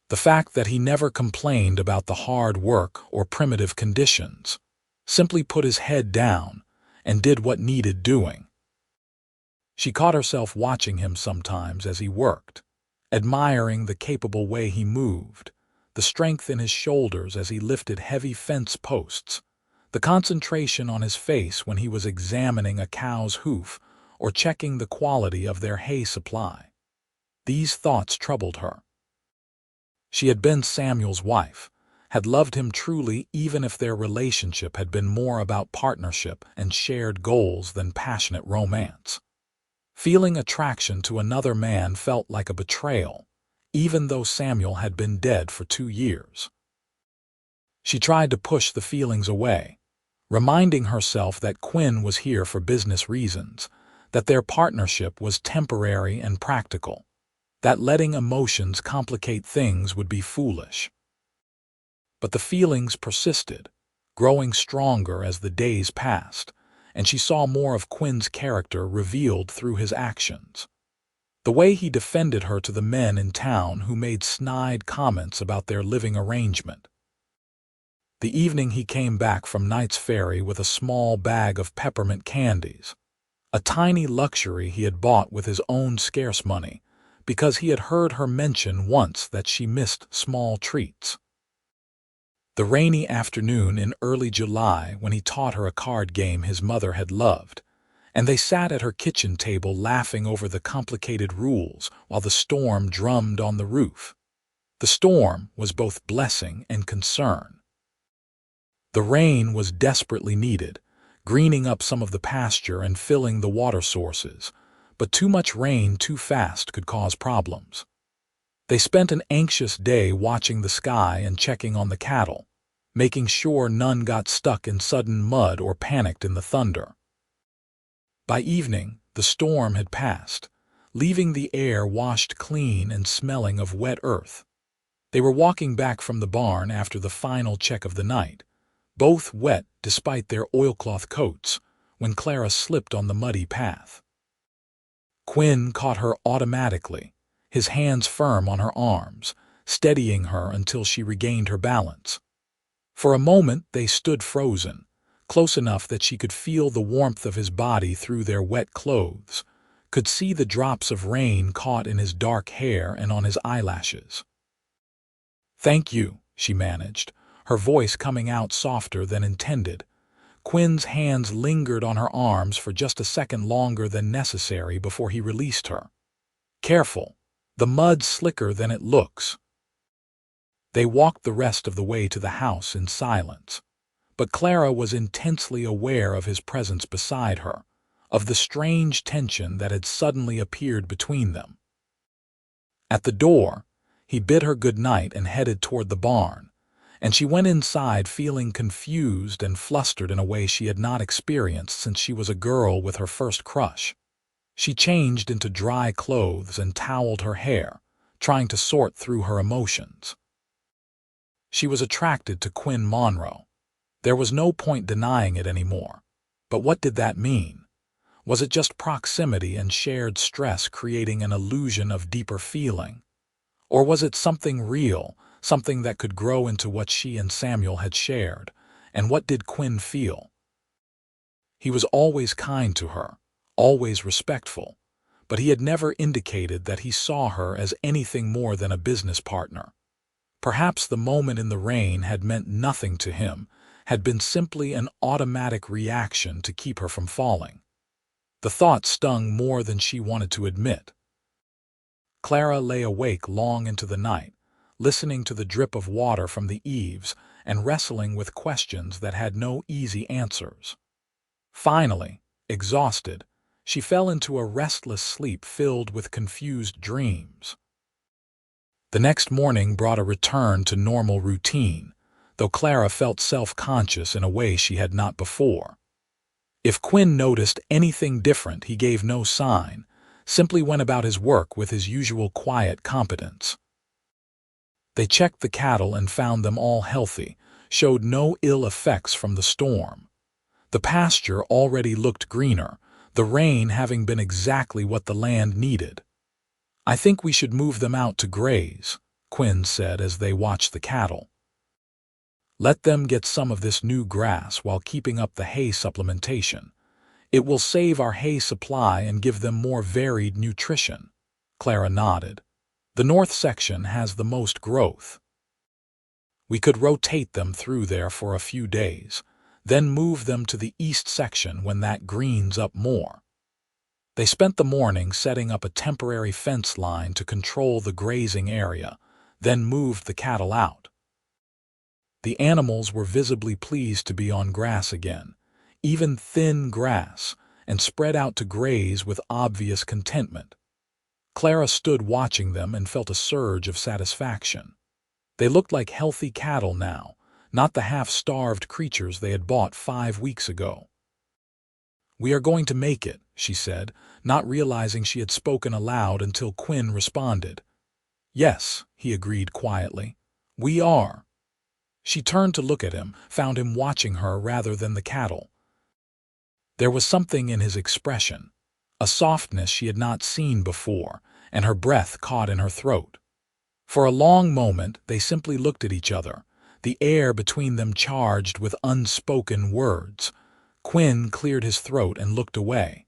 A: The fact that he never complained about the hard work or primitive conditions, simply put his head down and did what needed doing. She caught herself watching him sometimes as he worked, admiring the capable way he moved, the strength in his shoulders as he lifted heavy fence posts, the concentration on his face when he was examining a cow's hoof or checking the quality of their hay supply. These thoughts troubled her. She had been Samuel's wife, had loved him truly even if their relationship had been more about partnership and shared goals than passionate romance. Feeling attraction to another man felt like a betrayal, even though Samuel had been dead for 2 years. She tried to push the feelings away, reminding herself that Quinn was here for business reasons, that their partnership was temporary and practical, that letting emotions complicate things would be foolish. But the feelings persisted, growing stronger as the days passed, and she saw more of Quinn's character revealed through his actions. The way he defended her to the men in town who made snide comments about their living arrangement. The evening he came back from Knight's Ferry with a small bag of peppermint candies, a tiny luxury he had bought with his own scarce money, because he had heard her mention once that she missed small treats. The rainy afternoon in early July when he taught her a card game his mother had loved, and they sat at her kitchen table laughing over the complicated rules while the storm drummed on the roof. The storm was both blessing and concern. The rain was desperately needed, greening up some of the pasture and filling the water sources, but too much rain too fast could cause problems. They spent an anxious day watching the sky and checking on the cattle, making sure none got stuck in sudden mud or panicked in the thunder. By evening, the storm had passed, leaving the air washed clean and smelling of wet earth. They were walking back from the barn after the final check of the night, both wet despite their oilcloth coats, when Clara slipped on the muddy path. Quinn caught her automatically, his hands firm on her arms, steadying her until she regained her balance. For a moment they stood frozen, close enough that she could feel the warmth of his body through their wet clothes, could see the drops of rain caught in his dark hair and on his eyelashes. "Thank you," she managed, her voice coming out softer than intended. Quinn's hands lingered on her arms for just a second longer than necessary before he released her. "Careful, the mud's slicker than it looks." They walked the rest of the way to the house in silence, but Clara was intensely aware of his presence beside her, of the strange tension that had suddenly appeared between them. At the door, he bid her good night and headed toward the barn, and she went inside feeling confused and flustered in a way she had not experienced since she was a girl with her first crush. She changed into dry clothes and toweled her hair, trying to sort through her emotions. She was attracted to Quinn Monroe. There was no point denying it anymore. But what did that mean? Was it just proximity and shared stress creating an illusion of deeper feeling? Or was it something real, something that could grow into what she and Samuel had shared? And what did Quinn feel? He was always kind to her, always respectful, but he had never indicated that he saw her as anything more than a business partner. Perhaps the moment in the rain had meant nothing to him, had been simply an automatic reaction to keep her from falling. The thought stung more than she wanted to admit. Clara lay awake long into the night, listening to the drip of water from the eaves and wrestling with questions that had no easy answers. Finally, exhausted, she fell into a restless sleep filled with confused dreams. The next morning brought a return to normal routine, though Clara felt self-conscious in a way she had not before. If Quinn noticed anything different, he gave no sign, simply went about his work with his usual quiet competence. They checked the cattle and found them all healthy, showed no ill effects from the storm. The pasture already looked greener, the rain having been exactly what the land needed. "I think we should move them out to graze," Quinn said as they watched the cattle. "Let them get some of this new grass while keeping up the hay supplementation. It will save our hay supply and give them more varied nutrition." Clara nodded. "The north section has the most growth. We could rotate them through there for a few days, then move them to the east section when that greens up more." They spent the morning setting up a temporary fence line to control the grazing area, then moved the cattle out. The animals were visibly pleased to be on grass again, even thin grass, and spread out to graze with obvious contentment. Clara stood watching them and felt a surge of satisfaction. They looked like healthy cattle now, not the half-starved creatures they had bought 5 weeks ago. "We are going to make it," she said, not realizing she had spoken aloud until Quinn responded. "Yes," he agreed quietly. "We are." She turned to look at him, found him watching her rather than the cattle. There was something in his expression, a softness she had not seen before, and her breath caught in her throat. For a long moment they simply looked at each other, the air between them charged with unspoken words. Quinn cleared his throat and looked away.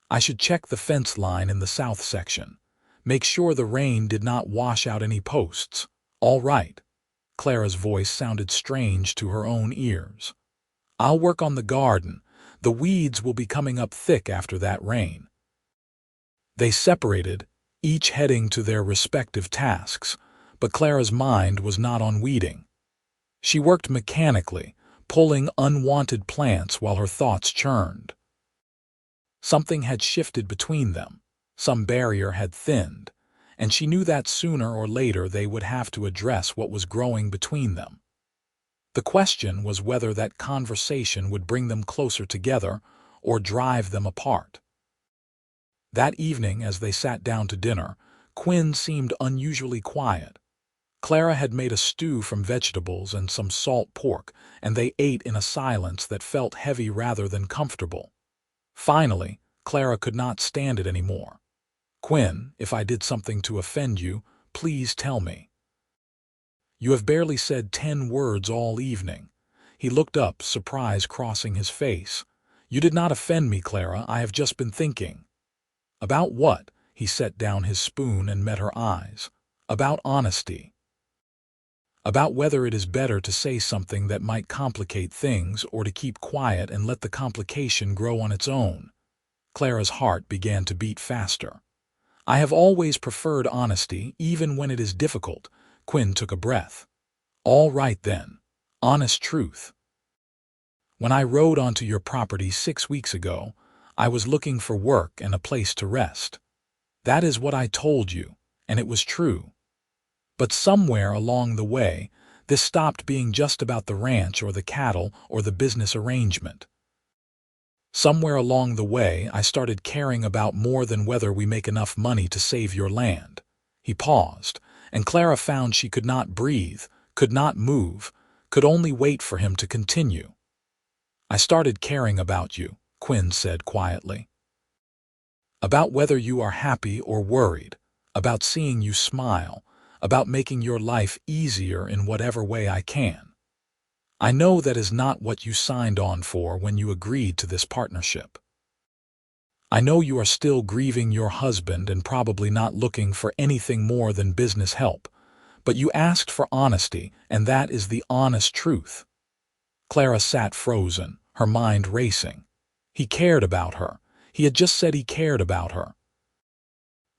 A: "I should check the fence line in the south section. Make sure the rain did not wash out any posts." "All right." Clara's voice sounded strange to her own ears. "I'll work on the garden. The weeds will be coming up thick after that rain." They separated, each heading to their respective tasks, but Clara's mind was not on weeding. She worked mechanically, pulling unwanted plants while her thoughts churned. Something had shifted between them, some barrier had thinned, and she knew that sooner or later they would have to address what was growing between them. The question was whether that conversation would bring them closer together or drive them apart. That evening, as they sat down to dinner, Quinn seemed unusually quiet. Clara had made a stew from vegetables and some salt pork, and they ate in a silence that felt heavy rather than comfortable. Finally, Clara could not stand it anymore. "Quinn, if I did something to offend you, please tell me." "You have barely said 10 words all evening." He looked up, surprise crossing his face. "You did not offend me, Clara. I have just been thinking." "About what?" He set down his spoon and met her eyes. "About honesty. About whether it is better to say something that might complicate things or to keep quiet and let the complication grow on its own." Clara's heart began to beat faster. "I have always preferred honesty, even when it is difficult." Quinn took a breath. "All right then. Honest truth. When I rode onto your property 6 weeks ago, I was looking for work and a place to rest. That is what I told you, and it was true. But somewhere along the way, this stopped being just about the ranch or the cattle or the business arrangement. Somewhere along the way, I started caring about more than whether we make enough money to save your land." He paused, and Clara found she could not breathe, could not move, could only wait for him to continue. "I started caring about you," Quinn said quietly. "About whether you are happy or worried, about seeing you smile, about making your life easier in whatever way I can. I know that is not what you signed on for when you agreed to this partnership. I know you are still grieving your husband and probably not looking for anything more than business help, but you asked for honesty, and that is the honest truth." Clara sat frozen, her mind racing. He cared about her. He had just said he cared about her.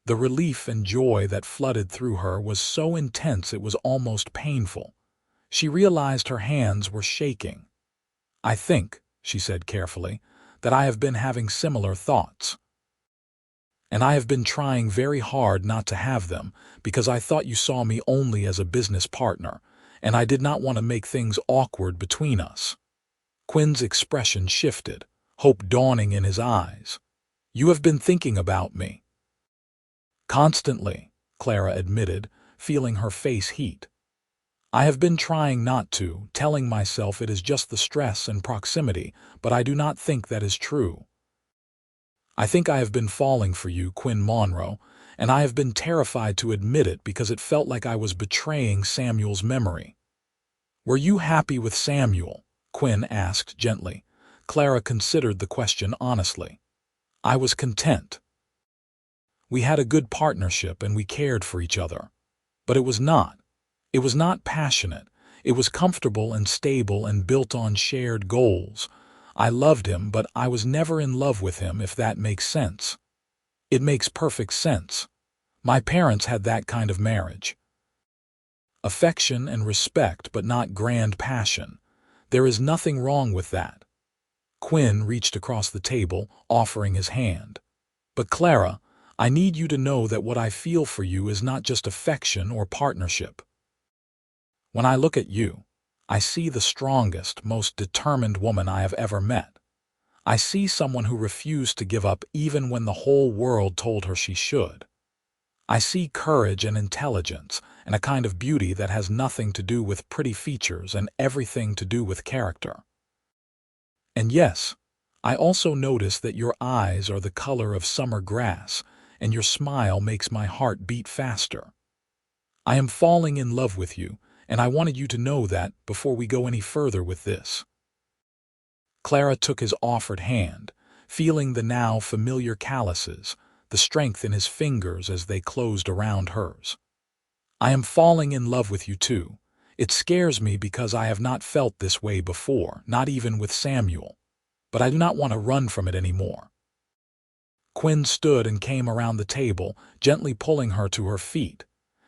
A: The relief and joy that flooded through her was so intense it was almost painful. She realized her hands were shaking. "I think," she said carefully, "that I have been having similar thoughts. And I have been trying very hard not to have them, because I thought you saw me only as a business partner, and I did not want to make things awkward between us." Quinn's expression shifted, hope dawning in his eyes. "You have been thinking about me." "Constantly," Clara admitted, feeling her face heat. "I have been trying not to, telling myself it is just the stress and proximity, but I do not think that is true. I think I have been falling for you, Quinn Monroe, and I have been terrified to admit it because it felt like I was betraying Samuel's memory." "Were you happy with Samuel?" Quinn asked gently. Clara considered the question honestly. "I was content. We had a good partnership and we cared for each other. But it was not. It was not passionate. It was comfortable and stable and built on shared goals. I loved him, but I was never in love with him, if that makes sense." "It makes perfect sense. My parents had that kind of marriage. Affection and respect, but not grand passion. There is nothing wrong with that." Quinn reached across the table, offering his hand. "But Clara, I need you to know that what I feel for you is not just affection or partnership. When I look at you, I see the strongest, most determined woman I have ever met. I see someone who refused to give up even when the whole world told her she should. I see courage and intelligence, and a kind of beauty that has nothing to do with pretty features and everything to do with character. And yes, I also notice that your eyes are the color of summer grass, and your smile makes my heart beat faster. I am falling in love with you, and I wanted you to know that before we go any further with this." Clara took his offered hand, feeling the now familiar calluses, the strength in his fingers as they closed around hers. "I am falling in love with you too. It scares me because I have not felt this way before, not even with Samuel. But I do not want to run from it anymore." Quinn stood and came around the table, gently pulling her to her feet.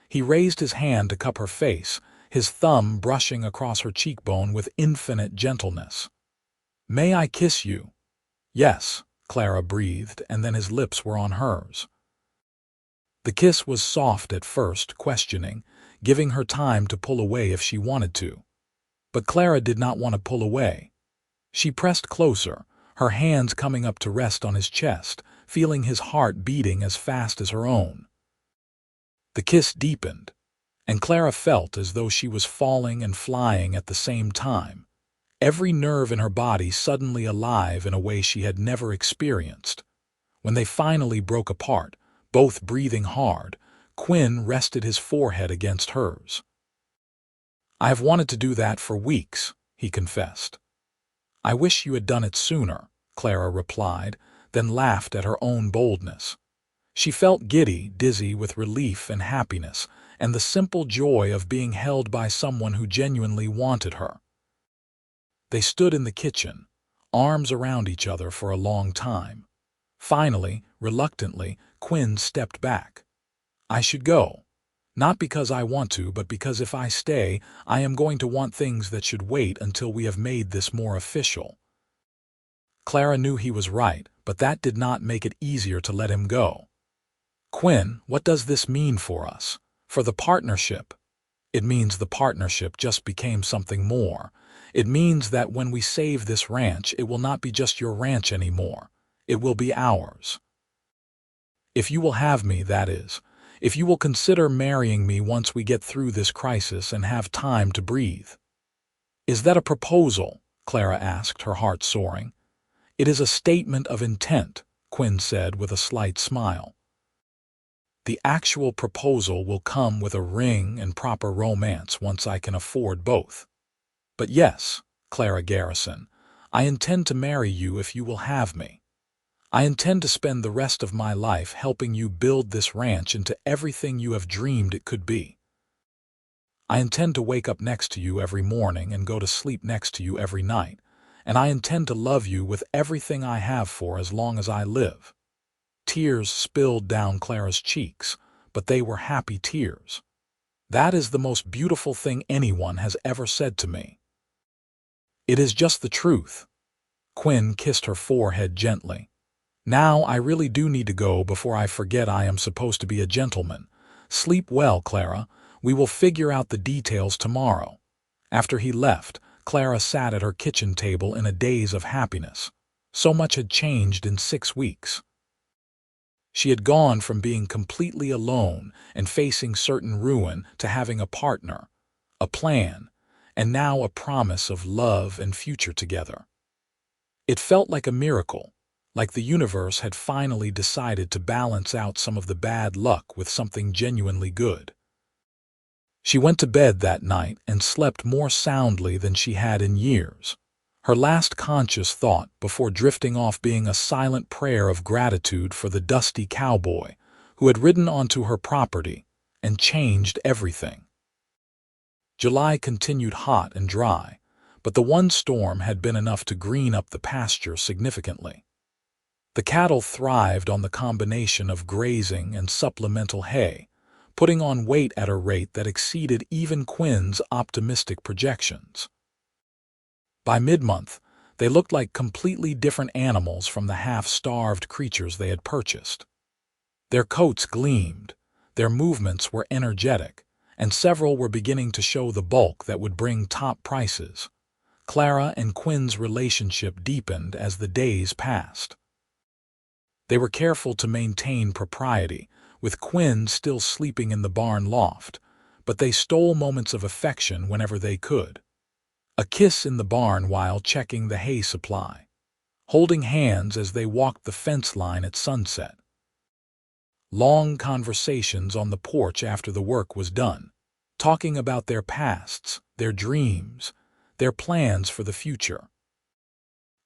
A: He raised his hand to cup her face, his thumb brushing across her cheekbone with infinite gentleness. "May I kiss you?" "Yes," Clara breathed, and then his lips were on hers. The kiss was soft at first, questioning, giving her time to pull away if she wanted to. But Clara did not want to pull away. She pressed closer, her hands coming up to rest on his chest, feeling his heart beating as fast as her own. The kiss deepened, and Clara felt as though she was falling and flying at the same time, every nerve in her body suddenly alive in a way she had never experienced. When they finally broke apart, both breathing hard, Quinn rested his forehead against hers. "I have wanted to do that for weeks," he confessed. "I wish you had done it sooner," Clara replied, then laughed at her own boldness. She felt giddy, dizzy with relief and happiness, and the simple joy of being held by someone who genuinely wanted her. They stood in the kitchen, arms around each other for a long time. Finally, reluctantly, Quinn stepped back. "I should go. Not because I want to, but because if I stay, I am going to want things that should wait until we have made this more official." Clara knew he was right, but that did not make it easier to let him go. "Quinn, what does this mean for us? For the partnership?" "It means the partnership just became something more. It means that when we save this ranch, it will not be just your ranch anymore. It will be ours. If you will have me, that is. If you will consider marrying me once we get through this crisis and have time to breathe." "Is that a proposal?" Clara asked, her heart soaring. "It is a statement of intent," Quinn said with a slight smile. "The actual proposal will come with a ring and proper romance once I can afford both. But yes, Clara Garrison, I intend to marry you if you will have me. I intend to spend the rest of my life helping you build this ranch into everything you have dreamed it could be. I intend to wake up next to you every morning and go to sleep next to you every night, and I intend to love you with everything I have for as long as I live." Tears spilled down Clara's cheeks, but they were happy tears. "That is the most beautiful thing anyone has ever said to me." "It is just the truth." Quinn kissed her forehead gently. "Now I really do need to go before I forget I am supposed to be a gentleman. Sleep well, Clara. We will figure out the details tomorrow." After he left, Clara sat at her kitchen table in a daze of happiness. So much had changed in 6 weeks. She had gone from being completely alone and facing certain ruin to having a partner, a plan, and now a promise of love and future together. It felt like a miracle, like the universe had finally decided to balance out some of the bad luck with something genuinely good. She went to bed that night and slept more soundly than she had in years. Her last conscious thought before drifting off being a silent prayer of gratitude for the dusty cowboy who had ridden onto her property and changed everything. July continued hot and dry, but the one storm had been enough to green up the pasture significantly. The cattle thrived on the combination of grazing and supplemental hay, putting on weight at a rate that exceeded even Quinn's optimistic projections. By mid-month, they looked like completely different animals from the half-starved creatures they had purchased. Their coats gleamed, their movements were energetic, and several were beginning to show the bulk that would bring top prices. Clara and Quinn's relationship deepened as the days passed. They were careful to maintain propriety, with Quinn still sleeping in the barn loft, but they stole moments of affection whenever they could. A kiss in the barn while checking the hay supply, holding hands as they walked the fence line at sunset. Long conversations on the porch after the work was done, talking about their pasts, their dreams, their plans for the future.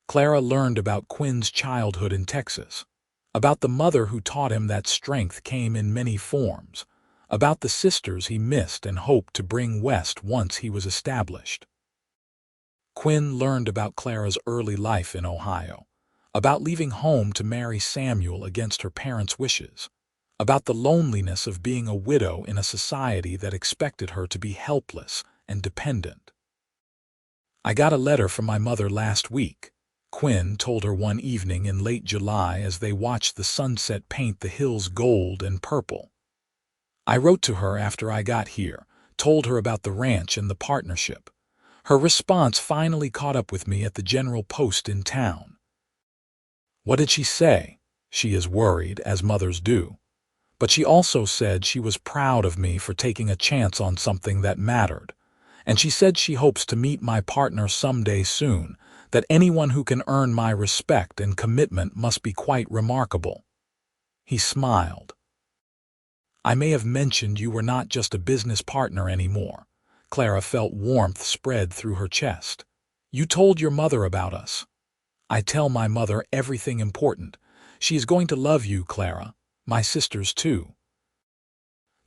A: Clara learned about Quinn's childhood in Texas, about the mother who taught him that strength came in many forms, about the sisters he missed and hoped to bring west once he was established. Quinn learned about Clara's early life in Ohio, about leaving home to marry Samuel against her parents' wishes, about the loneliness of being a widow in a society that expected her to be helpless and dependent. "I got a letter from my mother last week," Quinn told her one evening in late July as they watched the sunset paint the hills gold and purple. "I wrote to her after I got here, told her about the ranch and the partnership. Her response finally caught up with me at the General Post in town." "What did she say?" "She is worried, as mothers do. But she also said she was proud of me for taking a chance on something that mattered. And she said she hopes to meet my partner someday soon, that anyone who can earn my respect and commitment must be quite remarkable." He smiled. "I may have mentioned you were not just a business partner anymore." Clara felt warmth spread through her chest. "You told your mother about us." "I tell my mother everything important. She is going to love you, Clara. My sisters, too.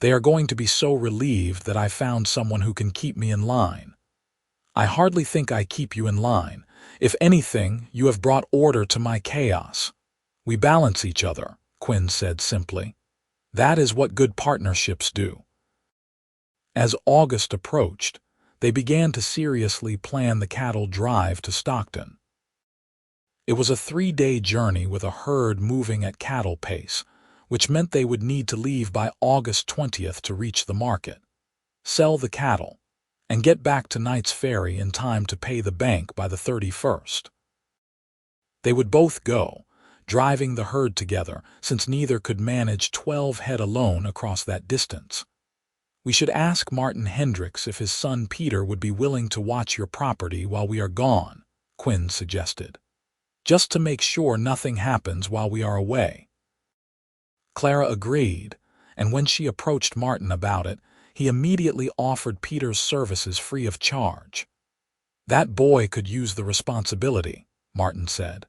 A: They are going to be so relieved that I found someone who can keep me in line." "I hardly think I keep you in line. If anything, you have brought order to my chaos." "We balance each other," Quinn said simply. "That is what good partnerships do." As August approached, they began to seriously plan the cattle drive to Stockton. It was a 3-day journey with a herd moving at cattle pace, which meant they would need to leave by August 20th to reach the market, sell the cattle, and get back to Knight's Ferry in time to pay the bank by the 31st. They would both go, driving the herd together, since neither could manage 12 head alone across that distance. "We should ask Martin Hendricks if his son Peter would be willing to watch your property while we are gone," Quinn suggested. "Just to make sure nothing happens while we are away." Clara agreed, and when she approached Martin about it, he immediately offered Peter's services free of charge. "That boy could use the responsibility," Martin said.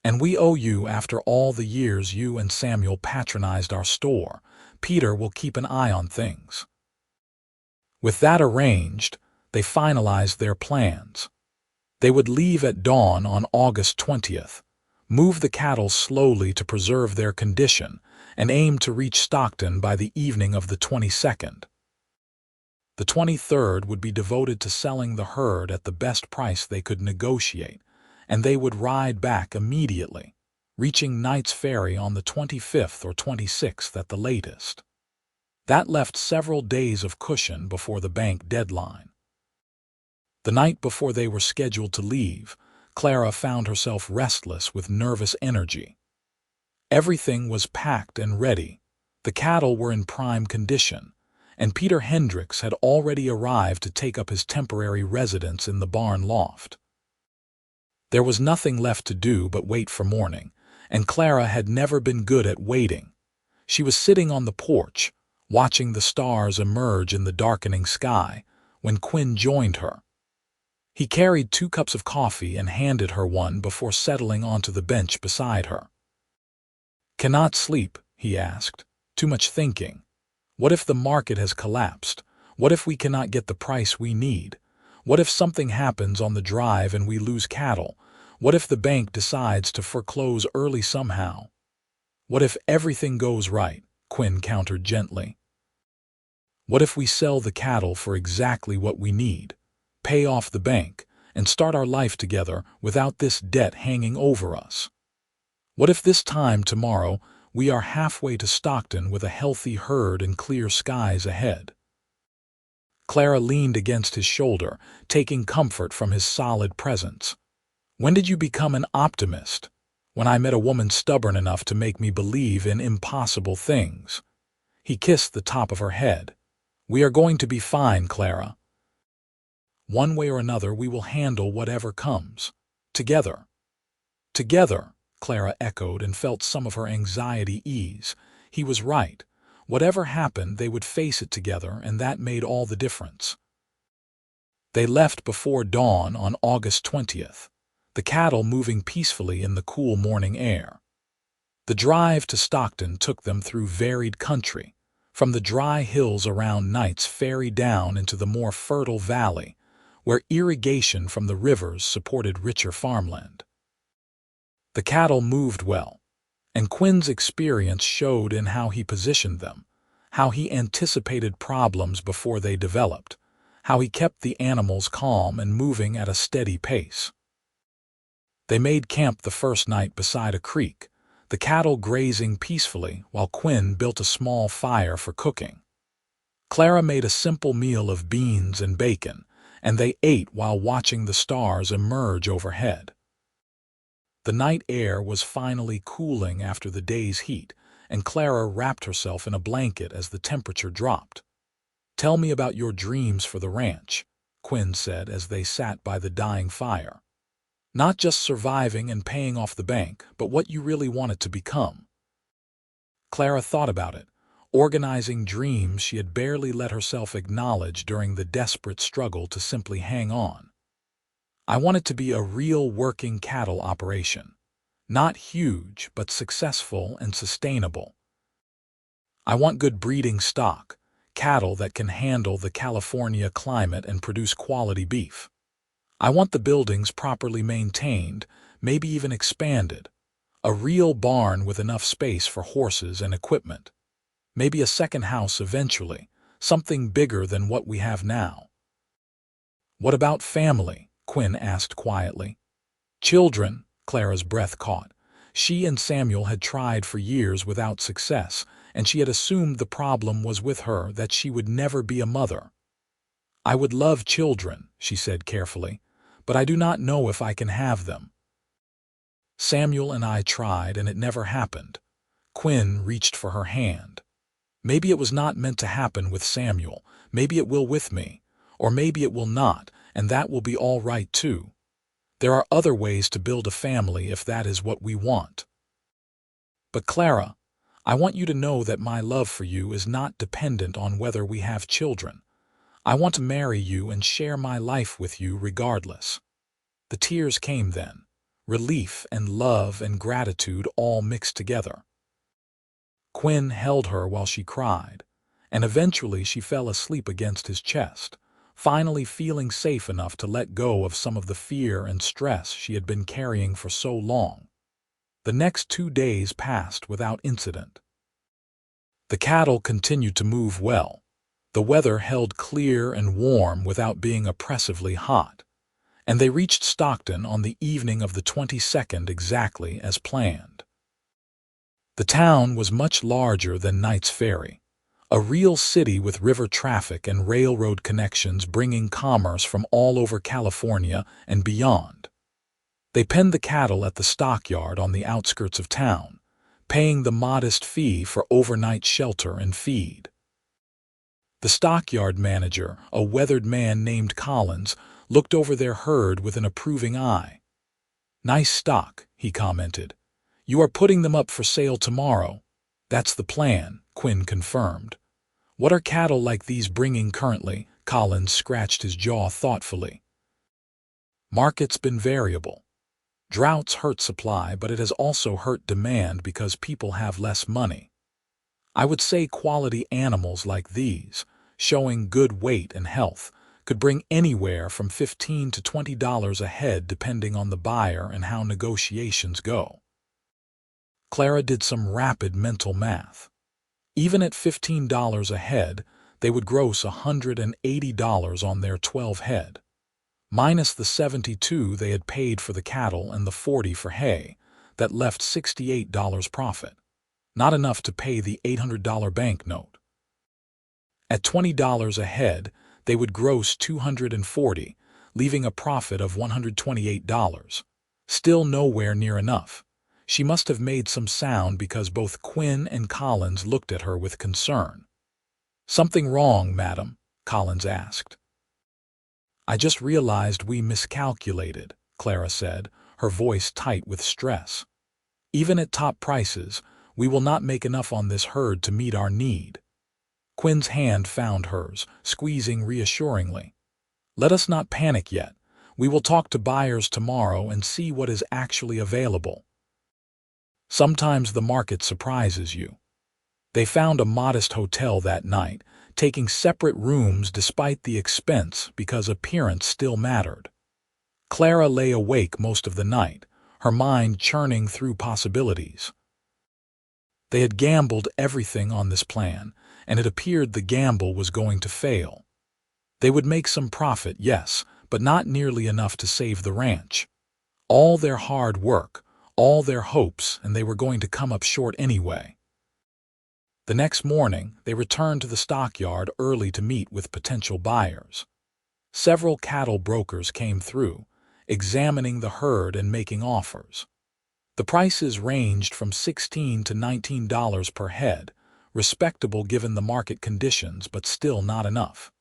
A: And we owe you after all the years you and Samuel patronized our store. Peter will keep an eye on things." With that arranged, they finalized their plans. They would leave at dawn on August 20th, move the cattle slowly to preserve their condition, and aim to reach Stockton by the evening of the 22nd. The 23rd would be devoted to selling the herd at the best price they could negotiate, and they would ride back immediately, reaching Knight's Ferry on the 25th or 26th at the latest. That left several days of cushion before the bank deadline. The night before they were scheduled to leave, Clara found herself restless with nervous energy. Everything was packed and ready. The cattle were in prime condition, and Peter Hendricks had already arrived to take up his temporary residence in the barn loft. There was nothing left to do but wait for morning, and Clara had never been good at waiting. She was sitting on the porch, watching the stars emerge in the darkening sky, when Quinn joined her. He carried 2 cups of coffee and handed her one before settling onto the bench beside her. "Cannot sleep?" he asked. "Too much thinking? What if the market has collapsed? What if we cannot get the price we need? What if something happens on the drive and we lose cattle? What if the bank decides to foreclose early somehow?" "What if everything goes right?" Quinn countered gently. "What if we sell the cattle for exactly what we need, pay off the bank, and start our life together without this debt hanging over us? What if this time tomorrow we are halfway to Stockton with a healthy herd and clear skies ahead?" Clara leaned against his shoulder, taking comfort from his solid presence. "When did you become an optimist?" "When I met a woman stubborn enough to make me believe in impossible things." He kissed the top of her head. "We are going to be fine, Clara. One way or another we will handle whatever comes. Together." "Together," Clara echoed and felt some of her anxiety ease. He was right. Whatever happened, they would face it together, and that made all the difference. They left before dawn on August 20th, the cattle moving peacefully in the cool morning air. The drive to Stockton took them through varied country, from the dry hills around Knight's Ferry down into the more fertile valley, where irrigation from the rivers supported richer farmland. The cattle moved well, and Quinn's experience showed in how he positioned them, how he anticipated problems before they developed, how he kept the animals calm and moving at a steady pace. They made camp the first night beside a creek, the cattle grazing peacefully while Quinn built a small fire for cooking. Clara made a simple meal of beans and bacon, and they ate while watching the stars emerge overhead. The night air was finally cooling after the day's heat, and Clara wrapped herself in a blanket as the temperature dropped. "Tell me about your dreams for the ranch," Quinn said as they sat by the dying fire. "Not just surviving and paying off the bank, but what you really want it to become." Clara thought about it, organizing dreams she had barely let herself acknowledge during the desperate struggle to simply hang on. "I want it to be a real working cattle operation. Not huge, but successful and sustainable. I want good breeding stock, cattle that can handle the California climate and produce quality beef. I want the buildings properly maintained, maybe even expanded. A real barn with enough space for horses and equipment. Maybe a second house eventually, something bigger than what we have now." "What about family?" Quinn asked quietly. "Children," Clara's breath caught. She and Samuel had tried for years without success, and she had assumed the problem was with her, that she would never be a mother. "I would love children," she said carefully, "but I do not know if I can have them. Samuel and I tried, and it never happened." Quinn reached for her hand. "Maybe it was not meant to happen with Samuel. Maybe it will with me. Or maybe it will not, and that will be all right too. There are other ways to build a family if that is what we want. But Clara, I want you to know that my love for you is not dependent on whether we have children. I want to marry you and share my life with you regardless." The tears came then, relief and love and gratitude all mixed together. Quinn held her while she cried, and eventually she fell asleep against his chest, finally feeling safe enough to let go of some of the fear and stress she had been carrying for so long. The next 2 days passed without incident. The cattle continued to move well. The weather held clear and warm without being oppressively hot, and they reached Stockton on the evening of the 22nd exactly as planned. The town was much larger than Knight's Ferry, a real city with river traffic and railroad connections bringing commerce from all over California and beyond. They penned the cattle at the stockyard on the outskirts of town, paying the modest fee for overnight shelter and feed. The stockyard manager, a weathered man named Collins, looked over their herd with an approving eye. "Nice stock," he commented. "You are putting them up for sale tomorrow." "That's the plan," Quinn confirmed. "What are cattle like these bringing currently?" Collins scratched his jaw thoughtfully. "Market's been variable. Droughts hurt supply, but it has also hurt demand because people have less money. I would say quality animals like these, showing good weight and health, could bring anywhere from $15 to $20 a head depending on the buyer and how negotiations go." Clara did some rapid mental math. Even at $15 a head, they would gross $180 on their 12 head. Minus the $72 they had paid for the cattle and the $40 for hay, that left $68 profit. Not enough to pay the $800 banknote. At $20 a head, they would gross $240, leaving a profit of $128. Still nowhere near enough. She must have made some sound because both Quinn and Collins looked at her with concern. "Something wrong, madam?" Collins asked. "I just realized we miscalculated," Clara said, her voice tight with stress. "Even at top prices, we will not make enough on this herd to meet our need." Quinn's hand found hers, squeezing reassuringly. "Let us not panic yet. We will talk to buyers tomorrow and see what is actually available." Sometimes the market surprises you. They found a modest hotel that night, taking separate rooms despite the expense because appearance still mattered. Clara lay awake most of the night, her mind churning through possibilities. They had gambled everything on this plan, and it appeared the gamble was going to fail. They would make some profit, yes, but not nearly enough to save the ranch. All their hard work, all their hopes, and they were going to come up short anyway. The next morning, they returned to the stockyard early to meet with potential buyers. Several cattle brokers came through, examining the herd and making offers. The prices ranged from $16 to $19 per head, respectable given the market conditions, but still not enough.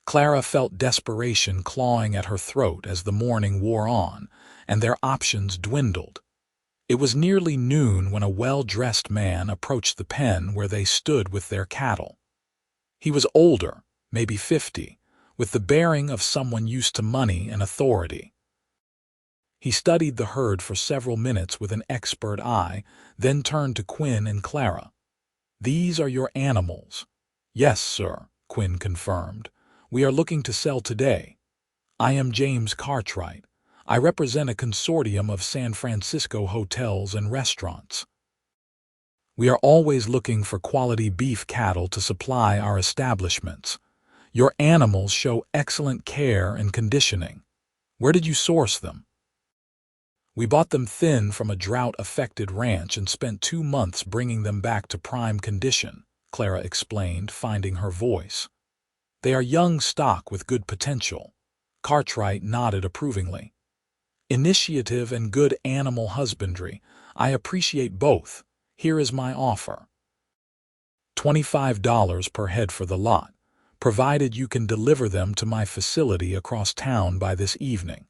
A: Clara felt desperation clawing at her throat as the morning wore on, and their options dwindled. It was nearly noon when a well-dressed man approached the pen where they stood with their cattle. He was older, maybe 50, with the bearing of someone used to money and authority. He studied the herd for several minutes with an expert eye, then turned to Quinn and Clara. "These are your animals." "Yes, sir," Quinn confirmed. "We are looking to sell today. I am James Cartwright. I represent a consortium of San Francisco hotels and restaurants. We are always looking for quality beef cattle to supply our establishments. Your animals show excellent care and conditioning. Where did you source them?" "We bought them thin from a drought-affected ranch and spent 2 months bringing them back to prime condition," Clara explained, finding her voice. "They are young stock with good potential." Cartwright nodded approvingly. "Initiative and good animal husbandry. I appreciate both. Here is my offer. $25 per head for the lot, provided you can deliver them to my facility across town by this evening.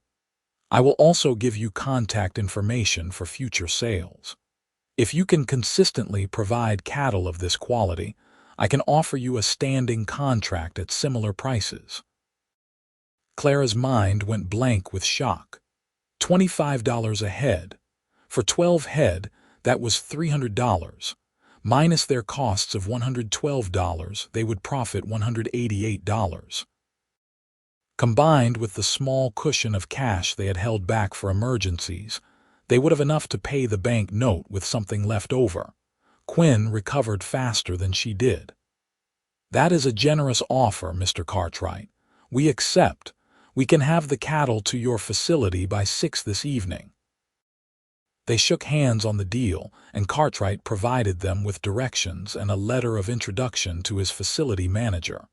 A: I will also give you contact information for future sales. If you can consistently provide cattle of this quality, I can offer you a standing contract at similar prices." Clara's mind went blank with shock. $25 a head. For 12 head, that was $300. Minus their costs of $112, they would profit $188. Combined with the small cushion of cash they had held back for emergencies, they would have enough to pay the bank note with something left over. Quinn recovered faster than she did. "That is a generous offer, Mr. Cartwright. We accept. We can have the cattle to your facility by 6 this evening." They shook hands on the deal, and Cartwright provided them with directions and a letter of introduction to his facility manager.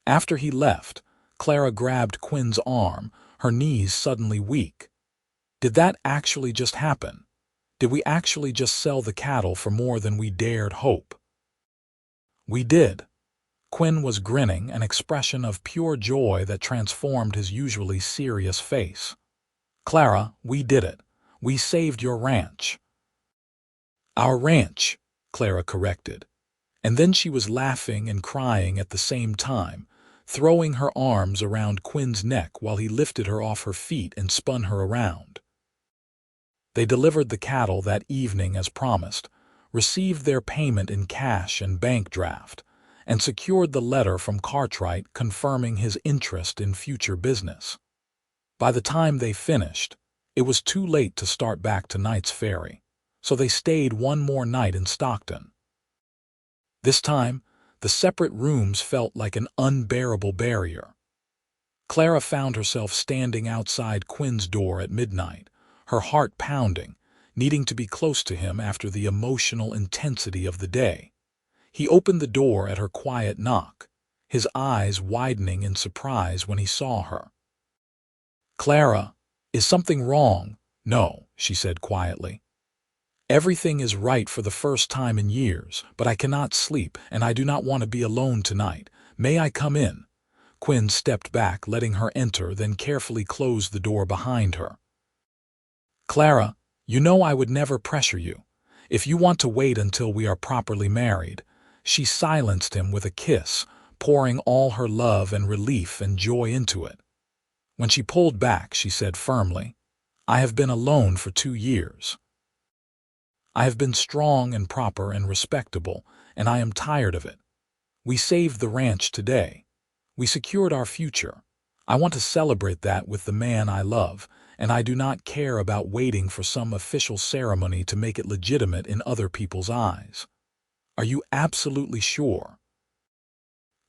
A: After he left, Clara grabbed Quinn's arm, her knees suddenly weak. Did that actually just happen? Did we actually just sell the cattle for more than we dared hope? "We did." Quinn was grinning, an expression of pure joy that transformed his usually serious face. "Clara, we did it. We saved your ranch." "Our ranch," Clara corrected. And then she was laughing and crying at the same time, throwing her arms around Quinn's neck while he lifted her off her feet and spun her around. They delivered the cattle that evening as promised, received their payment in cash and bank draft, and secured the letter from Cartwright confirming his interest in future business. By the time they finished, it was too late to start back to Knight's Ferry, so they stayed one more night in Stockton. This time, the separate rooms felt like an unbearable barrier. Clara found herself standing outside Quinn's door at midnight, her heart pounding, needing to be close to him after the emotional intensity of the day. He opened the door at her quiet knock, his eyes widening in surprise when he saw her. "Clara, is something wrong?" "No," she said quietly. "Everything is right for the first time in years, but I cannot sleep, and I do not want to be alone tonight. May I come in?" Quinn stepped back, letting her enter, then carefully closed the door behind her. "Clara, you know I would never pressure you. If you want to wait until we are properly married." She silenced him with a kiss, pouring all her love and relief and joy into it. When she pulled back, she said firmly, "I have been alone for 2 years. I have been strong and proper and respectable, and I am tired of it. We saved the ranch today. We secured our future. I want to celebrate that with the man I love, and I do not care about waiting for some official ceremony to make it legitimate in other people's eyes. Are you absolutely sure?"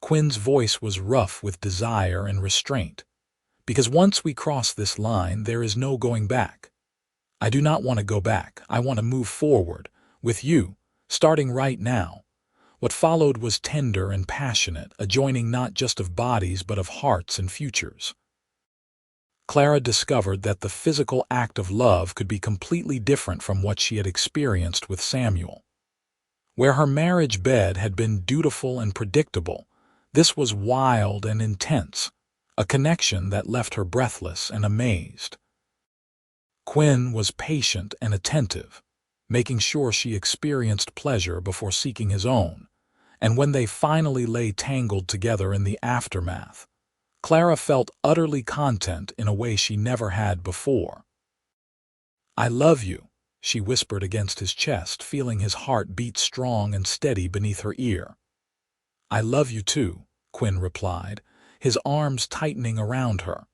A: Quinn's voice was rough with desire and restraint. "Because once we cross this line, there is no going back. I do not want to go back. I want to move forward, with you, starting right now." What followed was tender and passionate, a joining not just of bodies but of hearts and futures. Clara discovered that the physical act of love could be completely different from what she had experienced with Samuel. Where her marriage bed had been dutiful and predictable, this was wild and intense, a connection that left her breathless and amazed. Quinn was patient and attentive, making sure she experienced pleasure before seeking his own, and when they finally lay tangled together in the aftermath, Clara felt utterly content in a way she never had before. "I love you," she whispered against his chest, feeling his heart beat strong and steady beneath her ear. "I love you too," Quinn replied, his arms tightening around her.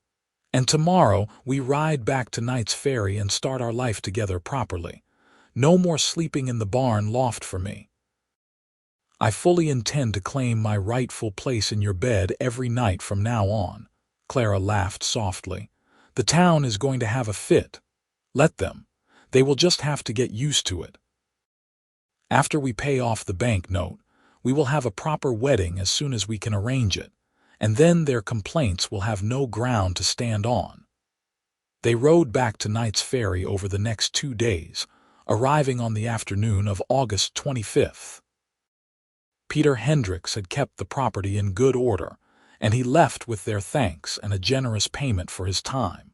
A: "And tomorrow we ride back to Knight's Ferry and start our life together properly. No more sleeping in the barn loft for me. I fully intend to claim my rightful place in your bed every night from now on." Clara laughed softly. "The town is going to have a fit. Let them. They will just have to get used to it. After we pay off the bank note, we will have a proper wedding as soon as we can arrange it, and then their complaints will have no ground to stand on." They rode back to Knight's Ferry over the next 2 days, arriving on the afternoon of August 25th. Peter Hendricks had kept the property in good order, and he left with their thanks and a generous payment for his time.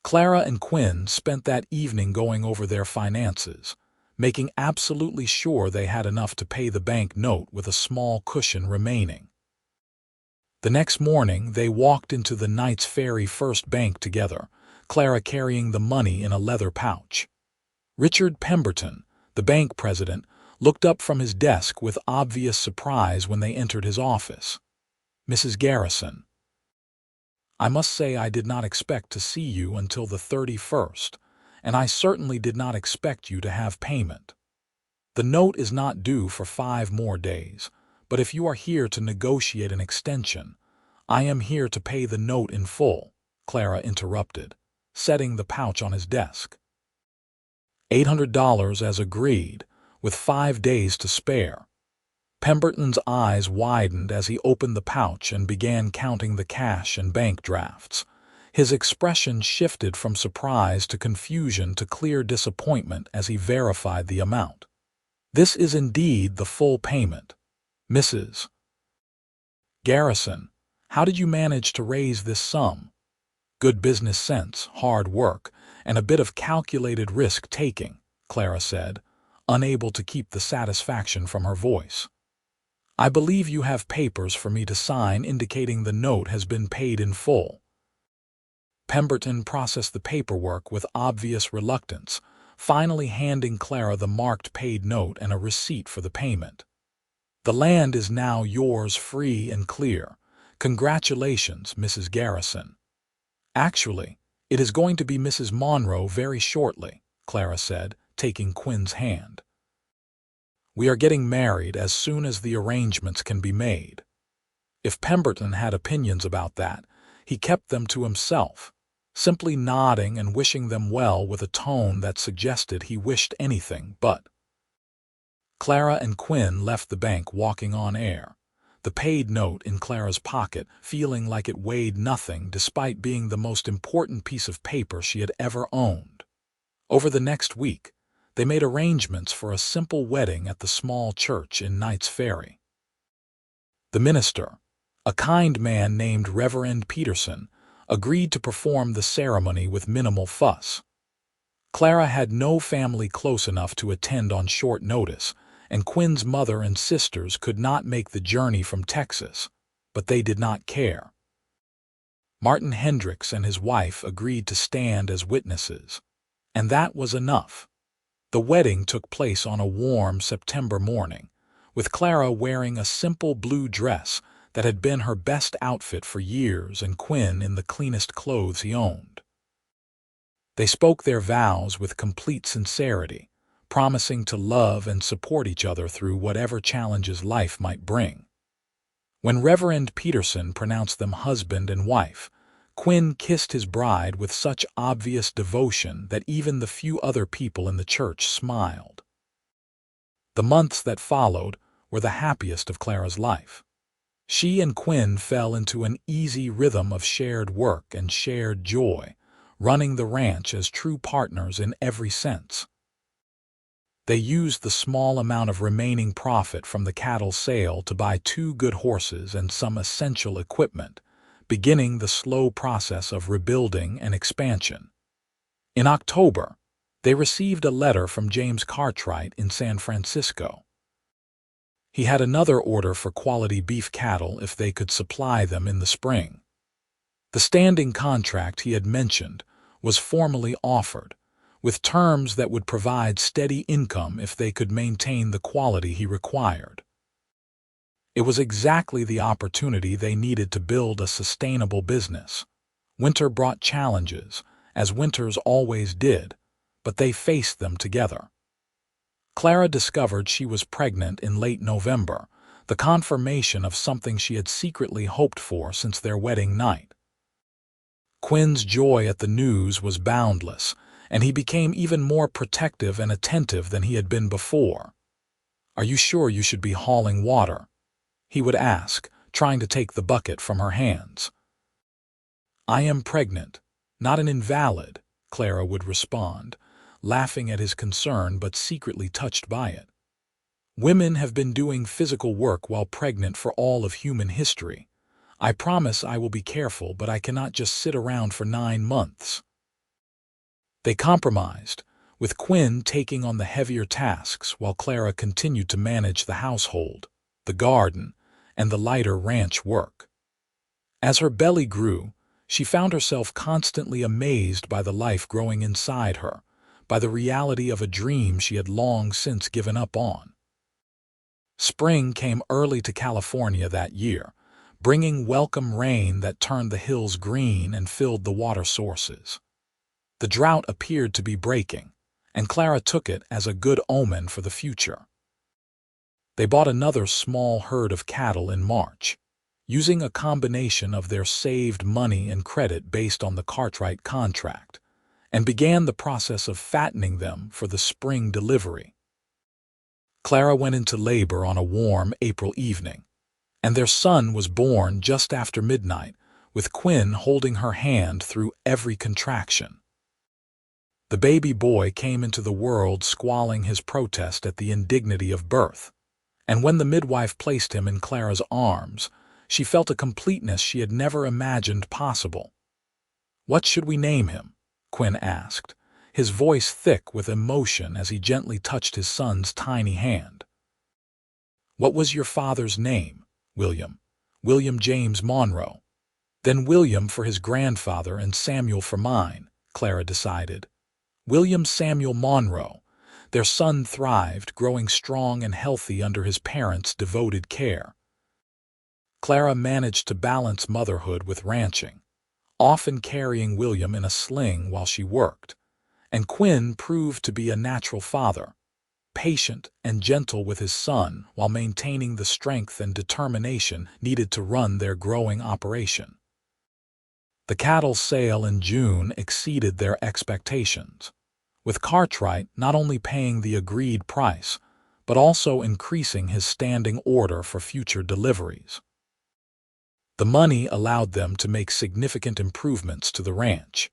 A: Clara and Quinn spent that evening going over their finances, making absolutely sure they had enough to pay the bank note with a small cushion remaining. The next morning, they walked into the Knight's Ferry First Bank together, Clara carrying the money in a leather pouch. Richard Pemberton, the bank president, looked up from his desk with obvious surprise when they entered his office. "Mrs. Garrison, I must say I did not expect to see you until the 31st, and I certainly did not expect you to have payment. The note is not due for 5 more days, but if you are here to negotiate an extension, I am here to pay the note in full," Clara interrupted, setting the pouch on his desk. $800 as agreed, with 5 days to spare. Pemberton's eyes widened as he opened the pouch and began counting the cash and bank drafts. His expression shifted from surprise to confusion to clear disappointment as he verified the amount. "This is indeed the full payment. Mrs. Garrison, how did you manage to raise this sum?" "Good business sense, hard work, and a bit of calculated risk-taking," Clara said, unable to keep the satisfaction from her voice. "I believe you have papers for me to sign indicating the note has been paid in full." Pemberton processed the paperwork with obvious reluctance, finally handing Clara the marked paid note and a receipt for the payment. "The land is now yours free and clear. Congratulations, Mrs. Garrison." "Actually, it is going to be Mrs. Monroe very shortly," Clara said, taking Quinn's hand. "We are getting married as soon as the arrangements can be made." If Pemberton had opinions about that, he kept them to himself, simply nodding and wishing them well with a tone that suggested he wished anything but. Clara and Quinn left the bank walking on air, the paid note in Clara's pocket, feeling like it weighed nothing despite being the most important piece of paper she had ever owned. Over the next week, they made arrangements for a simple wedding at the small church in Knight's Ferry. The minister, a kind man named Reverend Peterson, agreed to perform the ceremony with minimal fuss. Clara had no family close enough to attend on short notice, and Quinn's mother and sisters could not make the journey from Texas, but they did not care. Martin Hendricks and his wife agreed to stand as witnesses, and that was enough. The wedding took place on a warm September morning, with Clara wearing a simple blue dress that had been her best outfit for years and Quinn in the cleanest clothes he owned. They spoke their vows with complete sincerity, promising to love and support each other through whatever challenges life might bring. When Reverend Peterson pronounced them husband and wife, Quinn kissed his bride with such obvious devotion that even the few other people in the church smiled. The months that followed were the happiest of Clara's life. She and Quinn fell into an easy rhythm of shared work and shared joy, running the ranch as true partners in every sense. They used the small amount of remaining profit from the cattle sale to buy 2 good horses and some essential equipment, beginning the slow process of rebuilding and expansion. In October, they received a letter from James Cartwright in San Francisco. He had another order for quality beef cattle if they could supply them in the spring. The standing contract he had mentioned was formally offered, with terms that would provide steady income if they could maintain the quality he required. It was exactly the opportunity they needed to build a sustainable business. Winter brought challenges, as winters always did, but they faced them together. Clara discovered she was pregnant in late November, the confirmation of something she had secretly hoped for since their wedding night. Quinn's joy at the news was boundless, and he became even more protective and attentive than he had been before. "Are you sure you should be hauling water?" he would ask, trying to take the bucket from her hands. "I am pregnant, not an invalid," Clara would respond, laughing at his concern but secretly touched by it. "Women have been doing physical work while pregnant for all of human history. I promise I will be careful, but I cannot just sit around for 9 months." They compromised, with Quinn taking on the heavier tasks while Clara continued to manage the household, the garden, and the lighter ranch work. As her belly grew, she found herself constantly amazed by the life growing inside her, by the reality of a dream she had long since given up on. Spring came early to California that year, bringing welcome rain that turned the hills green and filled the water sources. The drought appeared to be breaking, and Clara took it as a good omen for the future. They bought another small herd of cattle in March, using a combination of their saved money and credit based on the Cartwright contract, and began the process of fattening them for the spring delivery. Clara went into labor on a warm April evening, and their son was born just after midnight, with Quinn holding her hand through every contraction. The baby boy came into the world squalling his protest at the indignity of birth, and when the midwife placed him in Clara's arms, she felt a completeness she had never imagined possible. "What should we name him?" Quinn asked, his voice thick with emotion as he gently touched his son's tiny hand. "What was your father's name?" "William. William James Monroe." "Then William for his grandfather and Samuel for mine," Clara decided. William Samuel Monroe. Their son thrived, growing strong and healthy under his parents' devoted care. Clara managed to balance motherhood with ranching, often carrying William in a sling while she worked, and Quinn proved to be a natural father, patient and gentle with his son while maintaining the strength and determination needed to run their growing operation. The cattle sale in June exceeded their expectations, with Cartwright not only paying the agreed price, but also increasing his standing order for future deliveries. The money allowed them to make significant improvements to the ranch,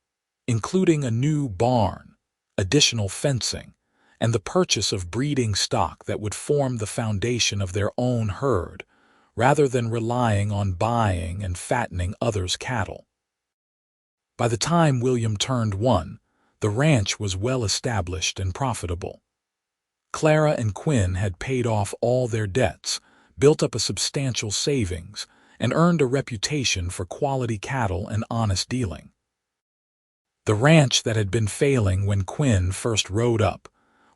A: including a new barn, additional fencing, and the purchase of breeding stock that would form the foundation of their own herd, rather than relying on buying and fattening others' cattle. By the time William turned 1, the ranch was well established and profitable. Clara and Quinn had paid off all their debts, built up a substantial savings, and earned a reputation for quality cattle and honest dealing. The ranch that had been failing when Quinn first rode up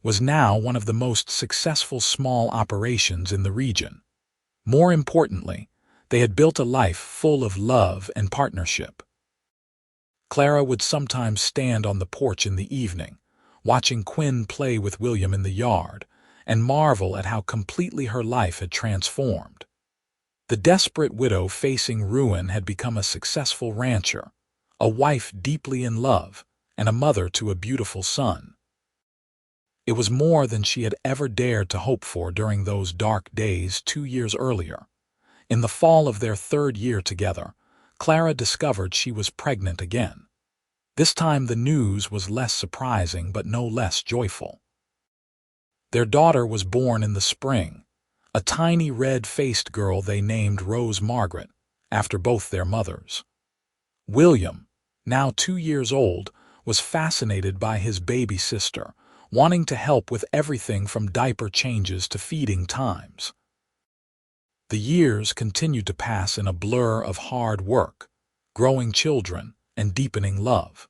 A: was now one of the most successful small operations in the region. More importantly, they had built a life full of love and partnership. Clara would sometimes stand on the porch in the evening, watching Quinn play with William in the yard, and marvel at how completely her life had transformed. The desperate widow facing ruin had become a successful rancher, a wife deeply in love, and a mother to a beautiful son. It was more than she had ever dared to hope for during those dark days 2 years earlier. In the fall of their 3rd year together, Clara discovered she was pregnant again. This time the news was less surprising but no less joyful. Their daughter was born in the spring, a tiny red-faced girl they named Rose Margaret, after both their mothers. William, now 2 years old, was fascinated by his baby sister, wanting to help with everything from diaper changes to feeding times. The years continued to pass in a blur of hard work, growing children, and deepening love.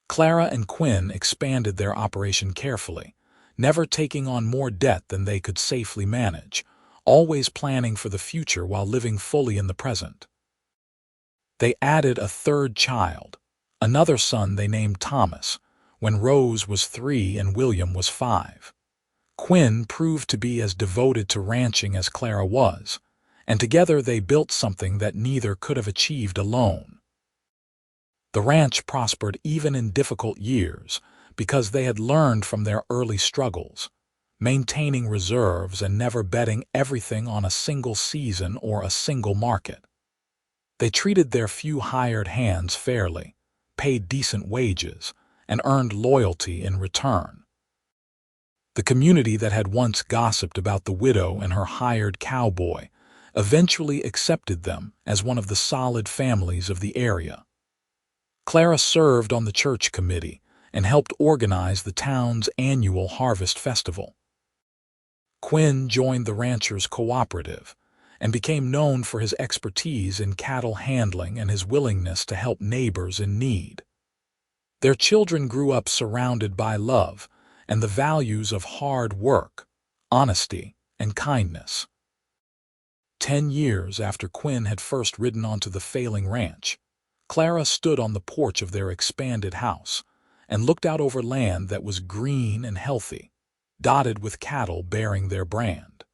A: Clara and Quinn expanded their operation carefully, never taking on more debt than they could safely manage, always planning for the future while living fully in the present. They added a 3rd child, another son they named Thomas, when Rose was 3 and William was 5. Quinn proved to be as devoted to ranching as Clara was, and together they built something that neither could have achieved alone. The ranch prospered even in difficult years because they had learned from their early struggles, maintaining reserves and never betting everything on a single season or a single market. They treated their few hired hands fairly, paid decent wages, and earned loyalty in return. The community that had once gossiped about the widow and her hired cowboy eventually accepted them as one of the solid families of the area. Clara served on the church committee and helped organize the town's annual harvest festival. Quinn joined the ranchers' cooperative, and became known for his expertise in cattle handling and his willingness to help neighbors in need. Their children grew up surrounded by love and the values of hard work, honesty, and kindness. 10 years after Quinn had first ridden onto the failing ranch, Clara stood on the porch of their expanded house and looked out over land that was green and healthy, dotted with cattle bearing their brand.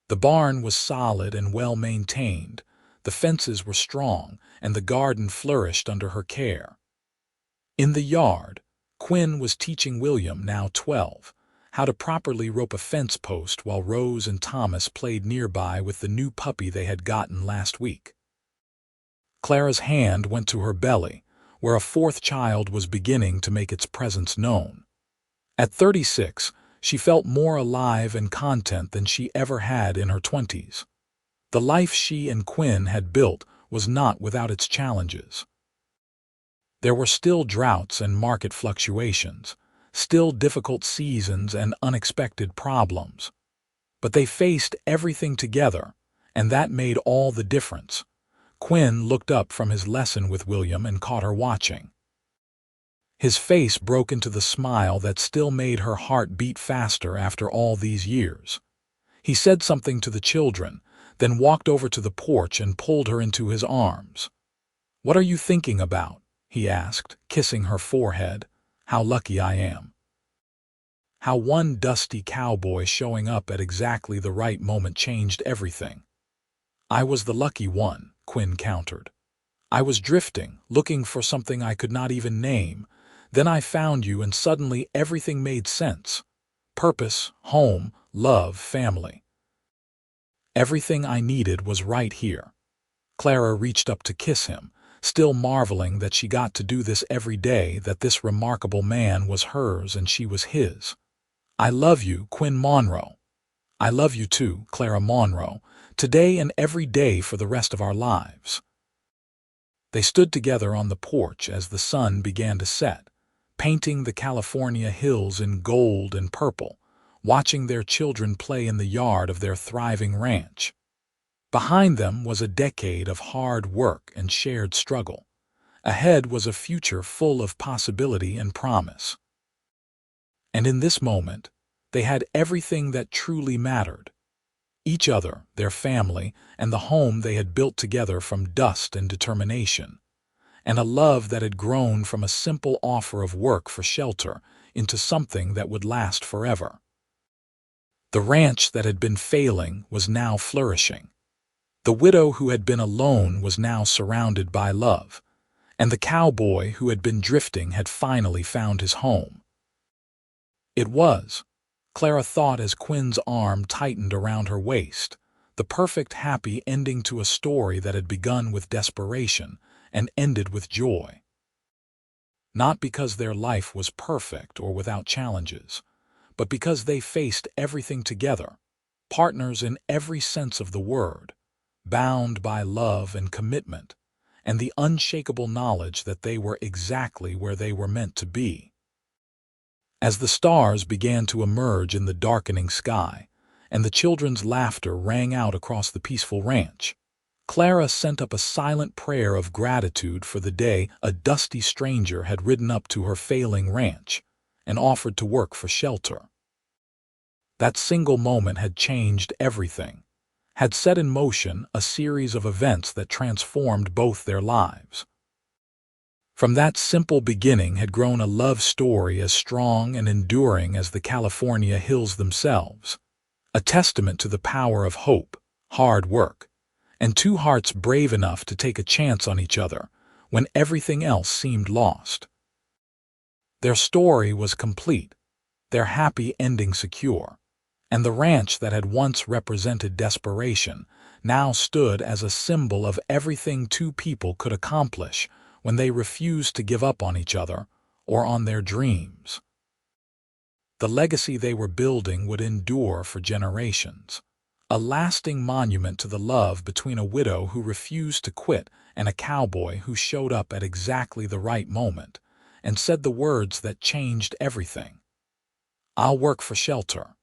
A: The barn was solid and well-maintained, the fences were strong, and the garden flourished under her care. In the yard, Quinn was teaching William, now 12, how to properly rope a fence post while Rose and Thomas played nearby with the new puppy they had gotten last week. Clara's hand went to her belly, where a fourth child was beginning to make its presence known. At 36, she felt more alive and content than she ever had in her 20s. The life she and Quinn had built was not without its challenges. There were still droughts and market fluctuations, still difficult seasons and unexpected problems. But they faced everything together, and that made all the difference. Quinn looked up from his lesson with William and caught her watching. His face broke into the smile that still made her heart beat faster after all these years. He said something to the children, then walked over to the porch and pulled her into his arms. "What are you thinking about?" he asked, kissing her forehead. "How lucky I am. How one dusty cowboy showing up at exactly the right moment changed everything." "I was the lucky one," Quinn countered. "I was drifting, looking for something I could not even name. Then I found you and suddenly everything made sense. Purpose, home, love, family. Everything I needed was right here." Clara reached up to kiss him, still marveling that she got to do this every day, that this remarkable man was hers and she was his. "I love you, Quinn Monroe." "I love you too, Clara Monroe, today and every day for the rest of our lives." They stood together on the porch as the sun began to set, painting the California hills in gold and purple, watching their children play in the yard of their thriving ranch. Behind them was a decade of hard work and shared struggle. Ahead was a future full of possibility and promise. And in this moment, they had everything that truly mattered. Each other, their family, and the home they had built together from dust and determination. And a love that had grown from a simple offer of work for shelter into something that would last forever. The ranch that had been failing was now flourishing. The widow who had been alone was now surrounded by love, and the cowboy who had been drifting had finally found his home. It was, Clara thought as Quinn's arm tightened around her waist, the perfect happy ending to a story that had begun with desperation and ended with joy. Not because their life was perfect or without challenges, but because they faced everything together, partners in every sense of the word, bound by love and commitment, and the unshakable knowledge that they were exactly where they were meant to be. As the stars began to emerge in the darkening sky, and the children's laughter rang out across the peaceful ranch, Clara sent up a silent prayer of gratitude for the day a dusty stranger had ridden up to her failing ranch and offered to work for shelter. That single moment had changed everything, had set in motion a series of events that transformed both their lives. From that simple beginning had grown a love story as strong and enduring as the California hills themselves, a testament to the power of hope, hard work, and two hearts brave enough to take a chance on each other when everything else seemed lost. Their story was complete, their happy ending secure, and the ranch that had once represented desperation now stood as a symbol of everything two people could accomplish when they refused to give up on each other or on their dreams. The legacy they were building would endure for generations. A lasting monument to the love between a widow who refused to quit and a cowboy who showed up at exactly the right moment and said the words that changed everything. "I'll work for shelter.